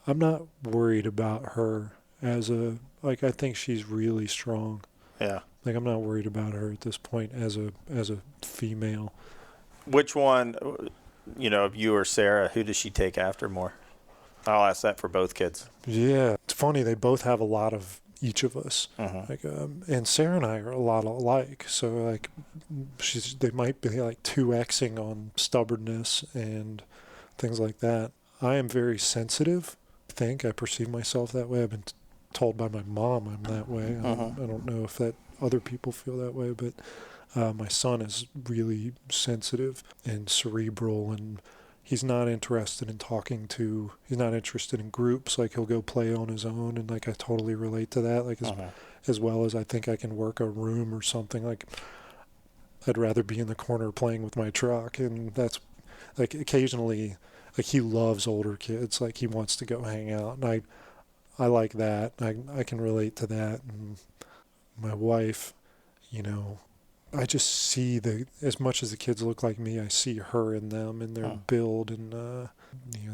I'm not worried about her I think she's really strong. Yeah. Like, I'm not worried about her at this point as a female. Which one, of you or Sarah, who does she take after more? I'll ask that for both kids. Yeah. It's funny. They both have a lot of each of us. Like, and Sarah and I are a lot alike. So, like, they might be, like, 2Xing on stubbornness and things like that. I am very sensitive. I perceive myself that way. I've been told by my mom I'm that way. I don't know if other people feel that way, but my son is really sensitive and cerebral, and he's not interested in he's not interested in groups. Like, he'll go play on his own, and, like, I totally relate to that. Like, as well as I think I can work a room or something. Like, I'd rather be in the corner playing with my truck, and that's, like, occasionally, like, he loves older kids. Like, he wants to go hang out, and I like that. I can relate to that. And my wife, I just see as much as the kids look like me, I see her in them, and their build and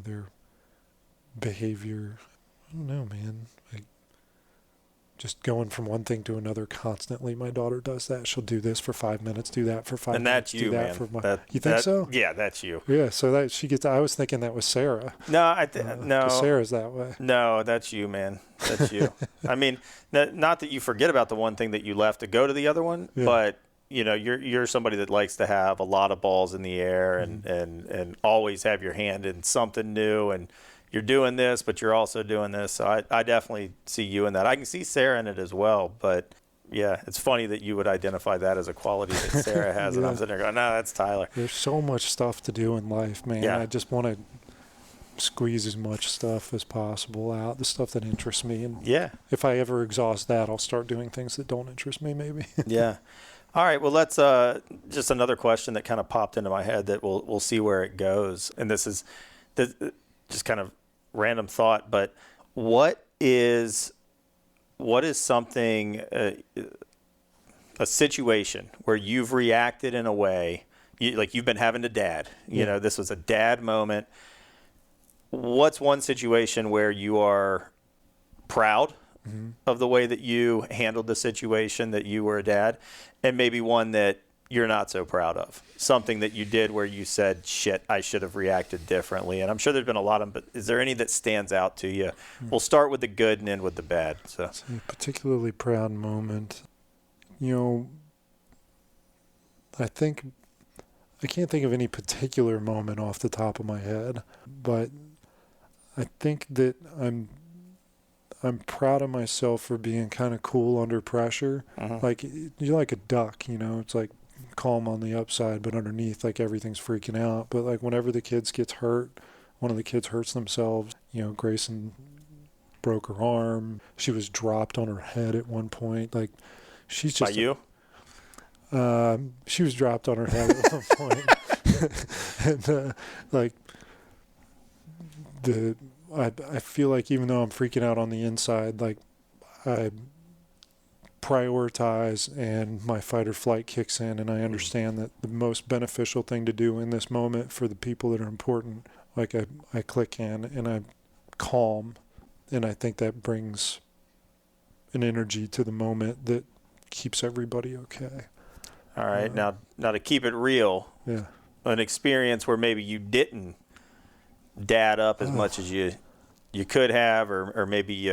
their behavior. I don't know, man. Just going from one thing to another constantly. My daughter does that. She'll do this for 5 minutes, do that for 5 and minutes. And that's you, man. You think so? Yeah, that's you. Yeah, so that she gets. I was thinking that was Sarah. No, no. Sarah's that way. No, that's you, man. That's you. I mean, not that you forget about the one thing that you left to go to the other one, but you're somebody that likes to have a lot of balls in the air and always have your hand in something new, and you're doing this, but you're also doing this. So I definitely see you in that. I can see Sarah in it as well, but yeah, it's funny that you would identify that as a quality that Sarah has, and I'm sitting there going, no, that's Tyler. There's so much stuff to do in life, man. Yeah. I just want to squeeze as much stuff as possible out, the stuff that interests me. And if I ever exhaust that, I'll start doing things that don't interest me, maybe. Yeah. All right. Well, let's just another question that kind of popped into my head that we'll see where it goes. And this is just kind of random thought, but what is something, a situation where you've reacted in a way, like you've been having to dad, this was a dad moment. What's one situation where you are proud of the way that you handled the situation, that you were a dad, and maybe one that you're not so proud of, something that you did where you said, shit, I should have reacted differently? And I'm sure there's been a lot of them, but is there any that stands out to you? We'll start with the good and end with the bad. So it's a particularly proud moment. I think I can't think of any particular moment off the top of my head, but I think that I'm proud of myself for being kind of cool under pressure. Like, you're like a duck, it's like calm on the upside, but underneath, like, everything's freaking out. But, like, whenever the kids gets hurt, one of the kids hurts themselves, Grayson broke her arm. She was dropped on her head at one point. Like, she's just... By you? She was dropped on her head at one point. And, I feel like even though I'm freaking out on the inside, like, I prioritize and my fight or flight kicks in, and I understand that the most beneficial thing to do in this moment for the people that are important, like, I click in and I calm, and I think that brings an energy to the moment that keeps everybody okay. All right. Now to keep it real, Yeah. an experience where maybe you didn't dad up as much as you could have, or maybe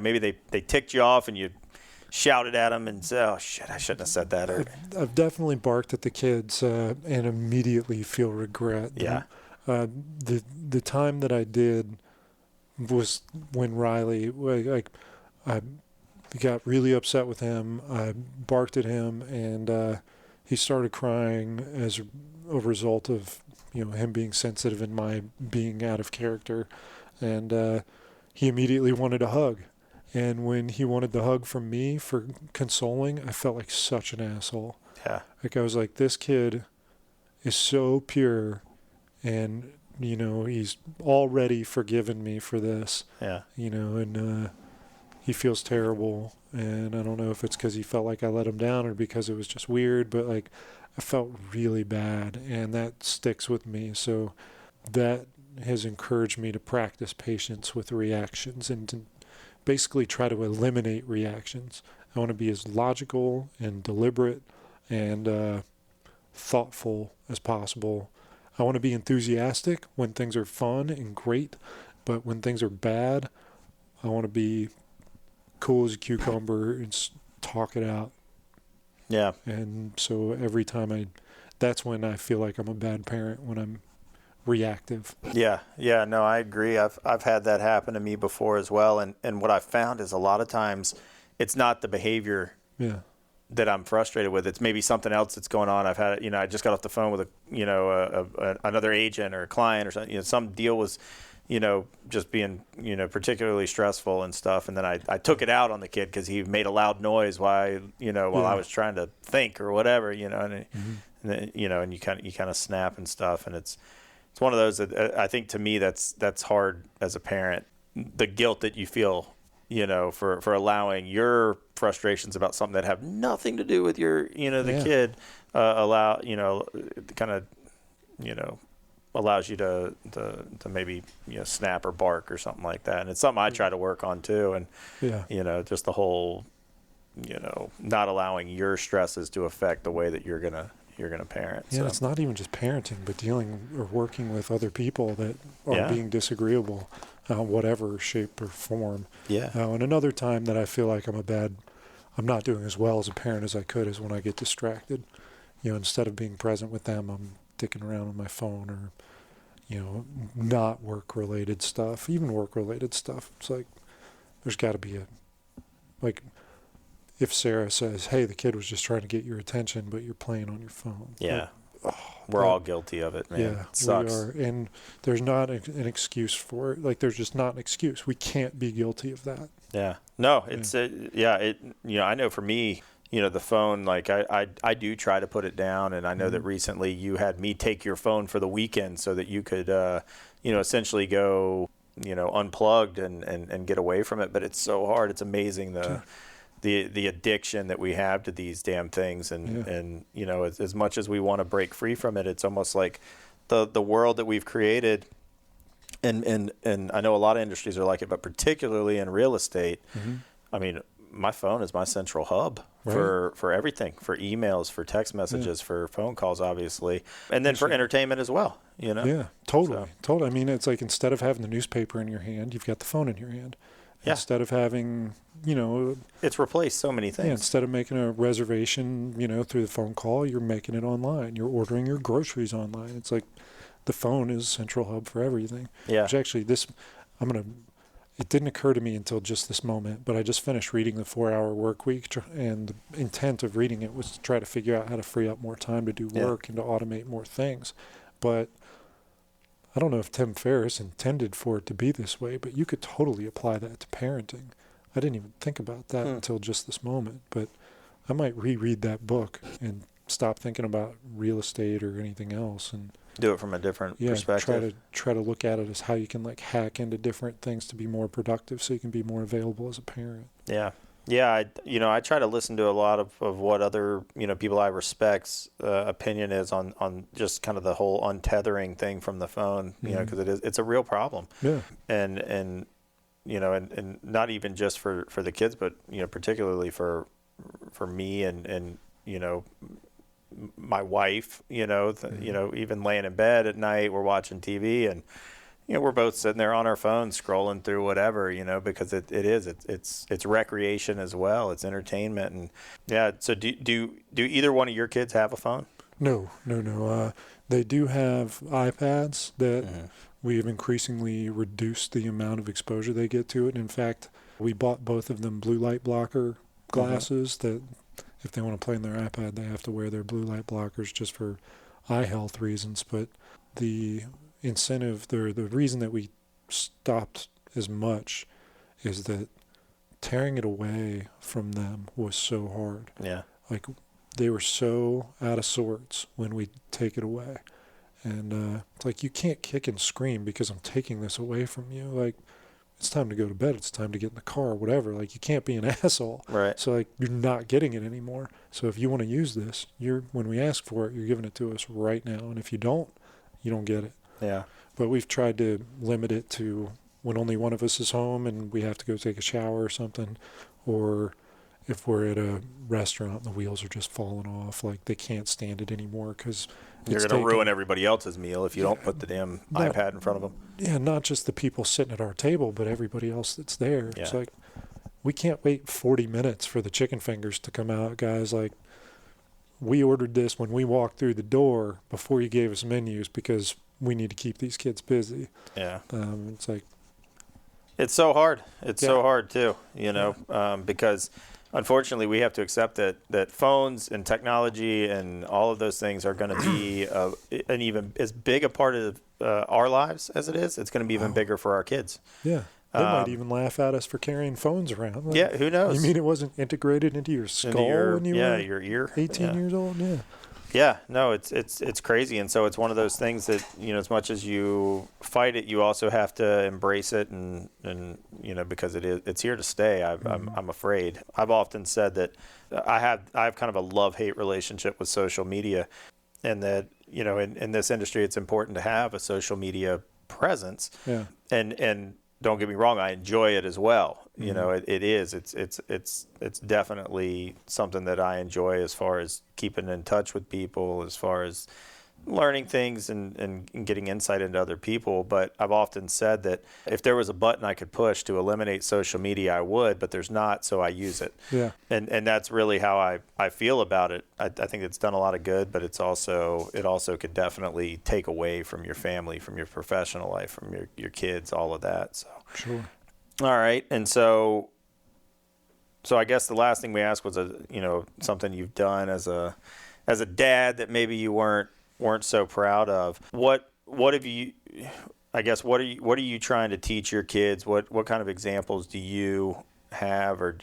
maybe they ticked you off and you shouted at them and said, "Oh shit, I shouldn't have said that." Or I've definitely barked at the kids and immediately feel regret. Yeah. The time that I did was when Riley, like, I got really upset with him. I barked at him, and he started crying as a result of him being sensitive and my being out of character, and he immediately wanted a hug. And when he wanted the hug from me for consoling, I felt like such an asshole. Yeah. Like, I was like, this kid is so pure, and he's already forgiven me for this. Yeah. And he feels terrible, and I don't know if it's because he felt like I let him down or because it was just weird, but like, I felt really bad, and that sticks with me. So that has encouraged me to practice patience with reactions and to basically try to eliminate reactions. I want to be as logical and deliberate and thoughtful as possible. I want to be enthusiastic when things are fun and great, but when things are bad, I want to be cool as a cucumber and talk it out. Yeah. And so every time that's when I feel like I'm a bad parent, when I'm reactive. Yeah. No, I agree. I've had that happen to me before as well. And what I've found is a lot of times it's not the behavior that I'm frustrated with. It's maybe something else that's going on. I've had, I just got off the phone with another agent or a client or something. Some deal was, just being, particularly stressful and stuff. And then I took it out on the kid because he made a loud noise while I was trying to think or whatever, and then, and you kind of snap and stuff. And it's one of those that I think to me that's hard as a parent, the guilt that you feel, for allowing your frustrations about something that have nothing to do with your, kid, allows you to maybe snap or bark or something like that. And it's something I try to work on too. And just the whole not allowing your stresses to affect the way that you're gonna parent. Yeah, so it's not even just parenting, but dealing or working with other people that are being disagreeable, whatever shape or form. Yeah. And another time that I feel like I'm not doing as well as a parent as I could is when I get distracted. Instead of being present with them, I'm dicking around on my phone or, not work-related stuff, even work-related stuff. It's like, there's got to be if Sarah says, hey, the kid was just trying to get your attention, but you're playing on your phone. Yeah. We're all guilty of it, man. Yeah, it sucks. We are. And there's not an excuse for it. Like, there's just not an excuse. We can't be guilty of that. Yeah. No, it's, I know for me, the phone, like I do try to put it down. And I know that recently you had me take your phone for the weekend so that you could, essentially go, unplugged and get away from it. But it's so hard. It's amazing the addiction that we have to these damn things. And as much as we want to break free from it, it's almost like the world that we've created. And I know a lot of industries are like it, but particularly in real estate, I mean, my phone is my central hub for everything, for emails, for text messages, for phone calls, obviously, and then for entertainment as well. Yeah, totally. I mean, it's like instead of having the newspaper in your hand, you've got the phone in your hand. Yeah. Instead of having, it's replaced so many things. Yeah, instead of making a reservation, through the phone call, you're making it online. You're ordering your groceries online. It's like the phone is a central hub for everything. Yeah. Which actually, it didn't occur to me until just this moment, but I just finished reading the 4-Hour Workweek, and the intent of reading it was to try to figure out how to free up more time to do work and to automate more things. But I don't know if Tim Ferriss intended for it to be this way, but you could totally apply that to parenting. I didn't even think about that until just this moment, but I might reread that book and stop thinking about real estate or anything else and Do it from a different perspective. Try to look at it as how you can like hack into different things to be more productive so you can be more available as a parent. Yeah. Yeah, I try to listen to a lot of what other, people I respect's opinion is on just kind of the whole untethering thing from the phone, because it's a real problem. Yeah. And not even just for the kids, but, particularly for me and my wife, even laying in bed at night, we're watching TV and, we're both sitting there on our phones scrolling through whatever, because it's recreation as well. It's entertainment. And yeah. So do either one of your kids have a phone? No. They do have iPads that we've increasingly reduced the amount of exposure they get to it. In fact, we bought both of them blue light blocker glasses that if they want to play on their iPad, they have to wear their blue light blockers just for eye health reasons. But the incentive, the reason that we stopped as much is that tearing it away from them was so hard. Yeah. Like they were so out of sorts when we take it away. And it's like, you can't kick and scream because I'm taking this away from you. Like, it's time to go to bed. It's time to get in the car, whatever. Like, you can't be an asshole. Right. So, like, you're not getting it anymore. So if you want to use this, when we ask for it, you're giving it to us right now. And if you don't get it. Yeah. But we've tried to limit it to when only one of us is home and we have to go take a shower or something, or if we're at a restaurant and the wheels are just falling off, like they can't stand it anymore because you're going to ruin everybody else's meal if you don't put the damn iPad in front of them. Yeah, not just the people sitting at our table, but everybody else that's there. Yeah. It's like, we can't wait 40 minutes for the chicken fingers to come out, guys. Like, we ordered this when we walked through the door before you gave us menus because we need to keep these kids busy. Yeah. It's like, it's so hard. It's so hard too, because unfortunately we have to accept that phones and technology and all of those things are going to be an even as big a part of our lives as it is. It's going to be even bigger for our kids. Yeah. They might even laugh at us for carrying phones around. Like, yeah, who knows? You mean it wasn't integrated into your skull when you were your ear, 18 years old? Yeah. Yeah, no, it's crazy, and so it's one of those things that as much as you fight it, you also have to embrace it, and because it's here to stay. I'm afraid. I've often said that I have kind of a love-hate relationship with social media, and that in this industry it's important to have a social media presence. Yeah. And don't get me wrong, I enjoy it as well. It's definitely something that I enjoy as far as keeping in touch with people, as far as learning things and getting insight into other people. But I've often said that if there was a button I could push to eliminate social media, I would, but there's not, so I use it. Yeah. And that's really how I feel about it. I think it's done a lot of good, but it also could definitely take away from your family, from your professional life, from your kids, all of that. So Sure. All right. And so I guess the last thing we asked was something you've done as a dad that maybe you weren't so proud of. What have you, I guess, what are you trying to teach your kids? What kind of examples do you have or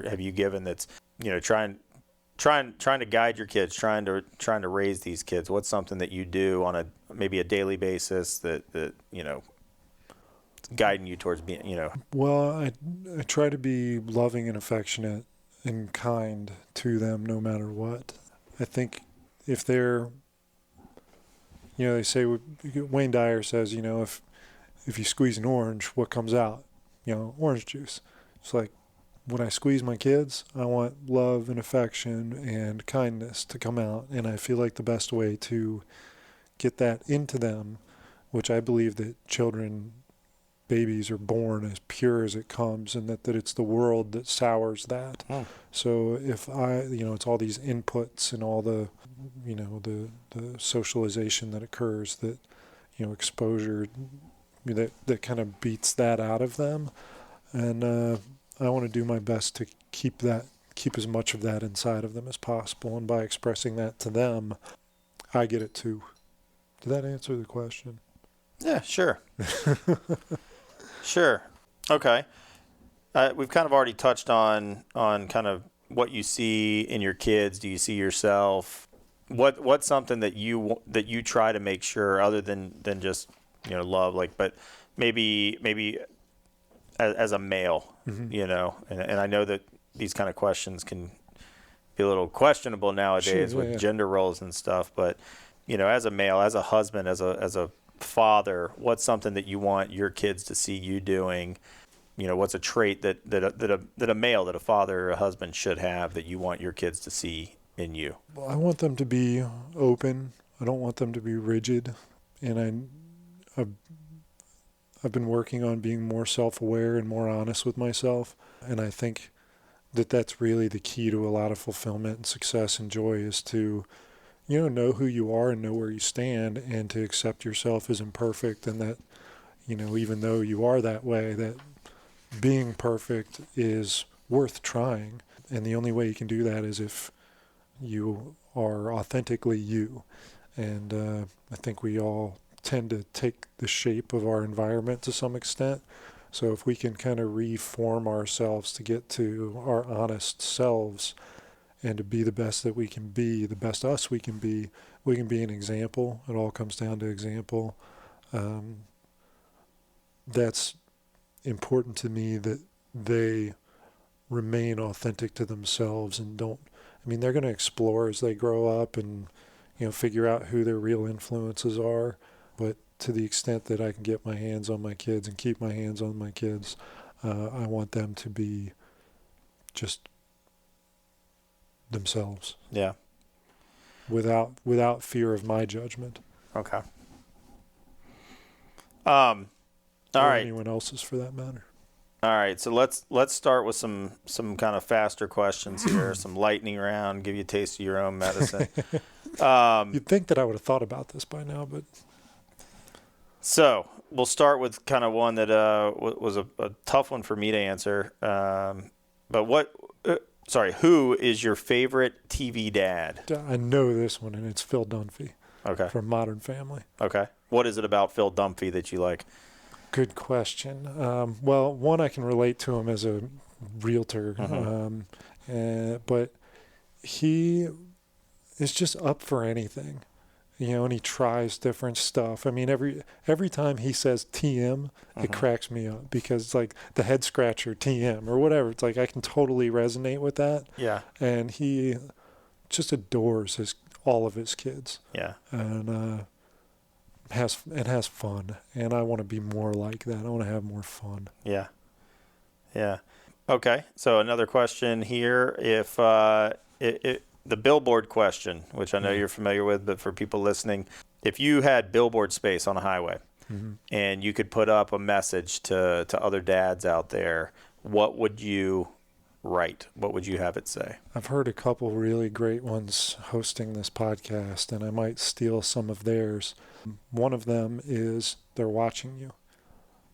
have you given that's, trying to guide your kids, trying to raise these kids? What's something that you do on maybe a daily basis that guiding you towards being, Well, I try to be loving and affectionate and kind to them no matter what. I think if they're, they say, Wayne Dyer says, if you squeeze an orange, what comes out? Orange juice. It's like, when I squeeze my kids, I want love and affection and kindness to come out. And I feel like the best way to get that into them, which I believe that babies are born as pure as it comes, and that it's the world that sours that. Oh. So if it's all these inputs and all the, the socialization that occurs, that, exposure, that kind of beats that out of them. And I want to do my best to keep as much of that inside of them as possible. And by expressing that to them, I get it too. Did that answer the question? Yeah, sure. Sure. Okay. We've kind of already touched on kind of what you see in your kids. Do you see yourself? What's something that you try to make sure, other than just love, like, but maybe as a male, and I know that these kind of questions can be a little questionable nowadays with gender roles and stuff, but as a male, as a husband, as a father, what's something that you want your kids to see you doing? What's a trait that a male, that a father or a husband should have, that you want your kids to see in you? Well, I want them to be open. I don't want them to be rigid. And I've been working on being more self-aware and more honest with myself. And I think that that's really the key to a lot of fulfillment and success and joy, is to, know who you are and know where you stand, and to accept yourself as imperfect, and that, even though you are that way, that being perfect is worth trying. And the only way you can do that is if you are authentically you. And I think we all tend to take the shape of our environment to some extent. So if we can kind of reform ourselves to get to our honest selves and to be the best that we can be, the best us we can be an example. It all comes down to example. That's important to me, that they remain authentic to themselves and don't, they're going to explore as they grow up and, figure out who their real influences are. But to the extent that I can get my hands on my kids and keep my hands on my kids, I want them to be just themselves. Yeah. Without fear of my judgment. Okay. All right. Anyone else's, for that matter. All right. So let's start with some kind of faster questions here, some lightning round, give you a taste of your own medicine. You'd think that I would have thought about this by now, but. So we'll start with kind of one that was a tough one for me to answer. But who is your favorite TV dad? I know this one, and it's Phil Dunphy. Okay. From Modern Family. Okay. What is it about Phil Dunphy that you like? Good question. Well, one, I can relate to him as a realtor, but he is just up for anything, and he tries different stuff. Every time he says TM, it cracks me up, because it's like the head scratcher TM or whatever. It's like I can totally resonate with that. Yeah. And he just adores all of his kids. Yeah. And has fun, and I want to be more like that. I want to have more fun. Yeah. Yeah. Okay. So another question here, if the billboard question, which I know you're familiar with, but for people listening, if you had billboard space on a highway and you could put up a message to other dads out there, what would you write? What would you have it say? I've heard a couple really great ones hosting this podcast, and I might steal some of theirs. One of them is, they're watching you.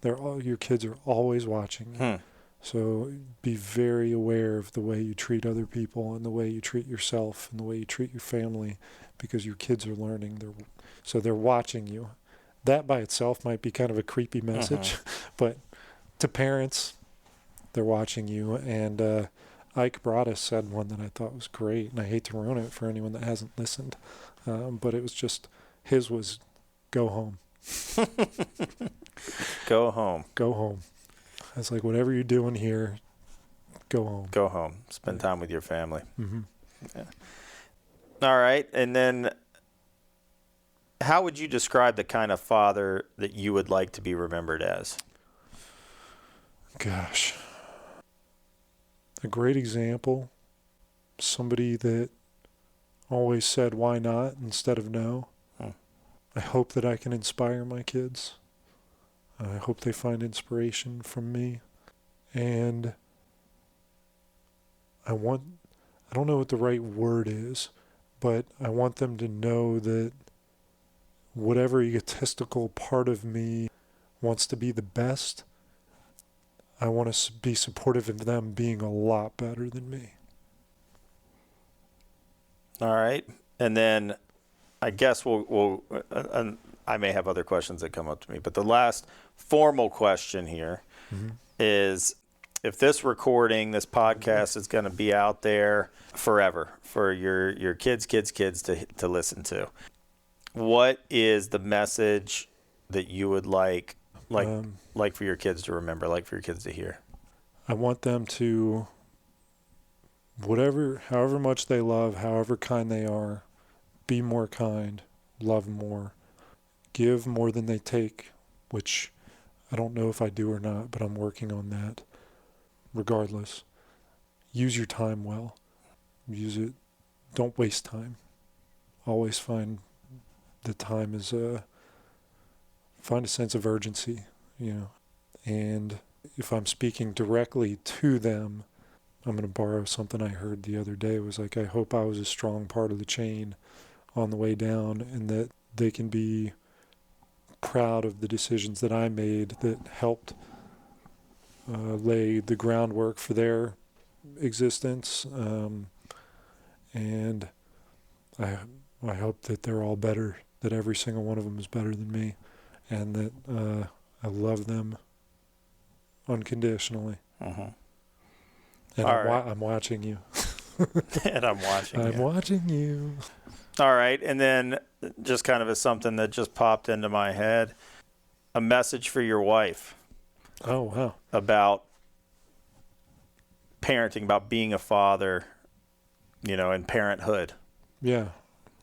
Your kids are always watching you. So be very aware of the way you treat other people and the way you treat yourself and the way you treat your family, because your kids are learning. They're watching you. That by itself might be kind of a creepy message, but to parents, they're watching you. And Ike Broadus said one that I thought was great, and I hate to ruin it for anyone that hasn't listened, but it was just, his was, go home. Go home. Go home. It's like, whatever you're doing here, go home. Go home. Spend time with your family. Yeah. All right. And then how would you describe the kind of father that you would like to be remembered as? Gosh. A great example. Somebody that always said why not instead of no. I hope that I can inspire my kids. I hope they find inspiration from me. And I don't know what the right word is, but I want them to know that whatever egotistical part of me wants to be the best, I want to be supportive of them being a lot better than me. All right. And then I guess we'll I may have other questions that come up to me, but the last formal question here is, if this podcast is going to be out there forever for your kids to listen to, what is the message that you would like for your kids to remember, like for your kids to hear? I want them to, however much they love, however kind they are, be more kind, love more, give more than they take, which I don't know if I do or not, but I'm working on that. Regardless, use your time well. Use it. Don't waste time. Always find the time is find a sense of urgency, And if I'm speaking directly to them, I'm going to borrow something I heard the other day. It was like, I hope I was a strong part of the chain on the way down, and that they can be proud of the decisions that I made that helped lay the groundwork for their existence. And I hope that they're all better, that every single one of them is better than me, and that I love them unconditionally. And I'm watching you. And I'm watching you. All right. And then just kind of as something that just popped into my head, a message for your wife. Oh, wow. About parenting, about being a father, and parenthood. Yeah.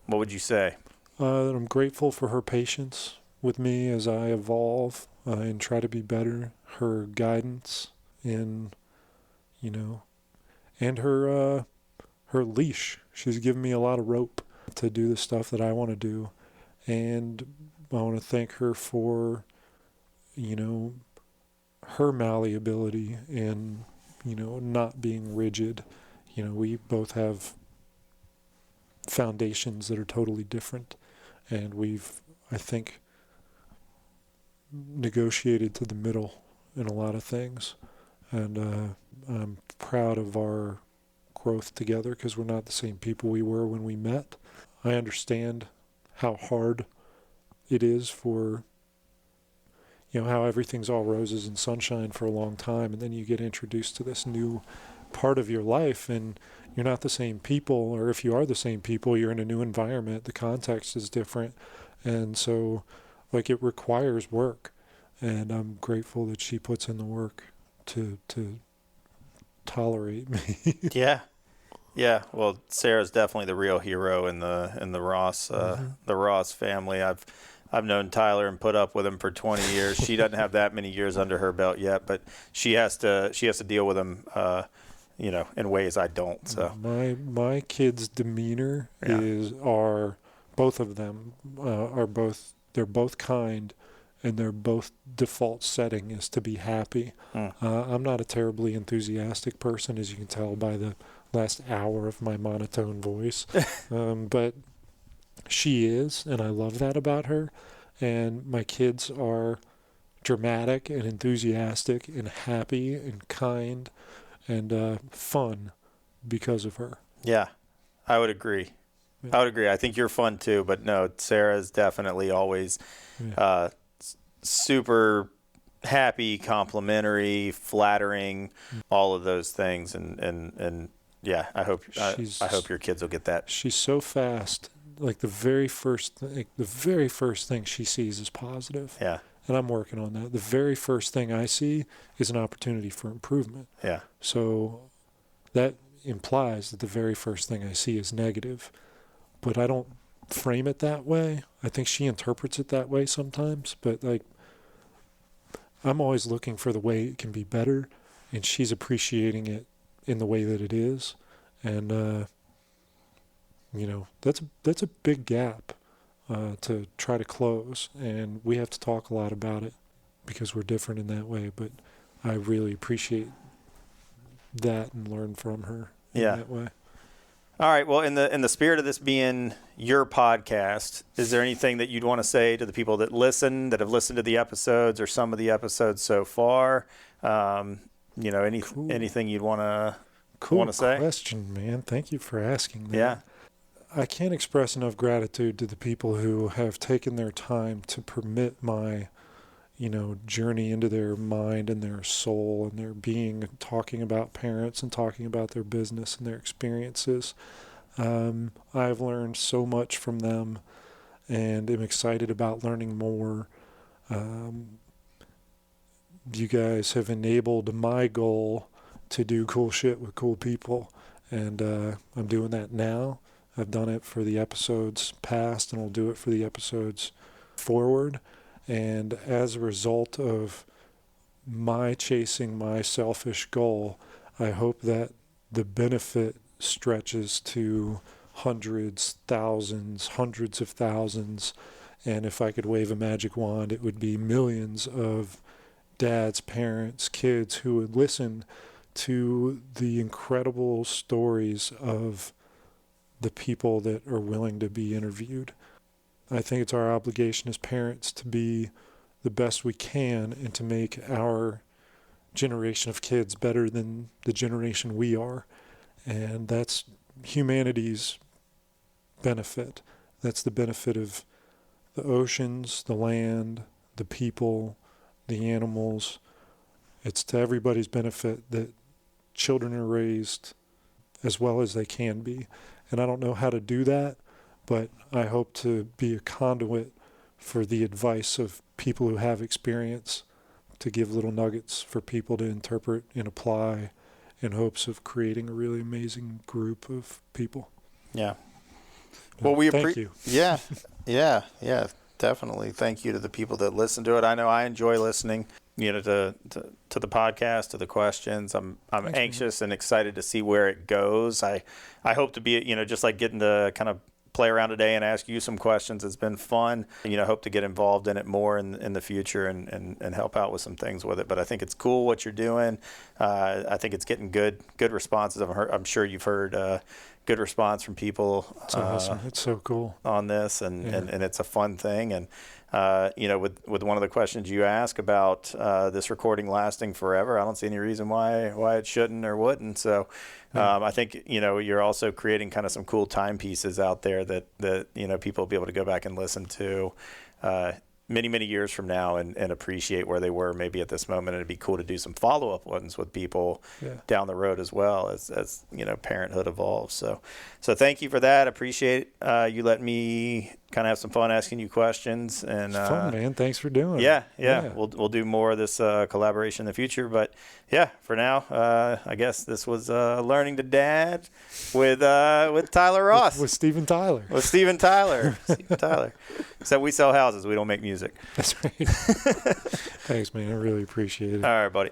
What would you say? I'm grateful for her patience with me as I evolve and try to be better. Her guidance and her leash. She's given me a lot of rope to do the stuff that I want to do. And I want to thank her for, her malleability and, not being rigid. We both have foundations that are totally different, and we've, I think, negotiated to the middle in a lot of things. And I'm proud of our growth together, because we're not the same people we were when we met. I understand how hard it is for, how everything's all roses and sunshine for a long time, and then you get introduced to this new part of your life, and you're not the same people, or if you are the same people, you're in a new environment, the context is different, and so, it requires work, and I'm grateful that she puts in the work to tolerate me. Yeah. Well, Sarah's definitely the real hero in the Ross the Ross family. I've known Tyler and put up with him for 20 years. She doesn't have that many years under her belt yet, but she has to deal with him, in ways I don't. So my kids' demeanor are both of them they're both kind, and their both default setting is to be happy. I'm not a terribly enthusiastic person, as you can tell by the last hour of my monotone voice, but she is, and I love that about her. And my kids are dramatic and enthusiastic and happy and kind and fun because of her. Yeah, I would agree. I think you're fun too, but no, Sarah's definitely always super happy, complimentary, flattering, all of those things. And yeah, I hope your kids will get that. She's so fast. The very first thing she sees is positive. Yeah. And I'm working on that. The very first thing I see is an opportunity for improvement. Yeah. So that implies that the very first thing I see is negative. But I don't frame it that way. I think she interprets it that way sometimes. But I'm always looking for the way it can be better, and she's appreciating it in the way that it is. And that's a big gap to try to close, and we have to talk a lot about it because we're different in that way. But I really appreciate that and learn from her in that way. All right. Well, in the spirit of this being your podcast, is there anything that you'd want to say to the people that have listened to the episodes or some of the episodes so far? Anything you'd want to say? Cool question, man. Thank you for asking that. Yeah. I can't express enough gratitude to the people who have taken their time to permit my, journey into their mind and their soul and their being, and talking about parents and talking about their business and their experiences. I've learned so much from them and am excited about learning more. You guys have enabled my goal to do cool shit with cool people, and I'm doing that now. I've done it for the episodes past, and I'll do it for the episodes forward. And as a result of my chasing my selfish goal, I hope that the benefit stretches to hundreds, thousands, hundreds of thousands. And if I could wave a magic wand, it would be millions of dads, parents, kids who would listen to the incredible stories of the people that are willing to be interviewed. I think it's our obligation as parents to be the best we can and to make our generation of kids better than the generation we are. And that's humanity's benefit. That's the benefit of the oceans, the land, the people, the animals. It's to everybody's benefit that children are raised as well as they can be. And I don't know how to do that, but I hope to be a conduit for the advice of people who have experience, to give little nuggets for people to interpret and apply in hopes of creating a really amazing group of people. Yeah. Well, thank you. Yeah, definitely. Thank you to the people that listen to it. I know I enjoy listening, to the podcast, to the questions. I'm Thanks, anxious and excited to see where it goes. I hope to be, just like getting to kind of play around today and ask you some questions. It's been fun. Hope to get involved in it more in the future and help out with some things with it. But I think it's cool what you're doing. I think it's getting good responses. I'm sure you've heard good response from people. It's awesome. It's so cool on this, and it's a fun thing. And with one of the questions you ask about this recording lasting forever, I don't see any reason why it shouldn't or wouldn't. So I think you're also creating kind of some cool timepieces out there that people will be able to go back and listen to many years from now and appreciate where they were maybe at this moment. And it'd be cool to do some follow-up ones with people down the road as well as parenthood evolves. So thank you for that. Appreciate you letting me kind of have some fun asking you questions. And it's fun, man. Thanks for doing it. Yeah. We'll do more of this collaboration in the future. But for now, I guess this was Learning to Dad with Tyler Ross. With Steven Tyler. With Steven Tyler. Except we sell houses. We don't make music. That's right. Thanks, man. I really appreciate it. All right, buddy.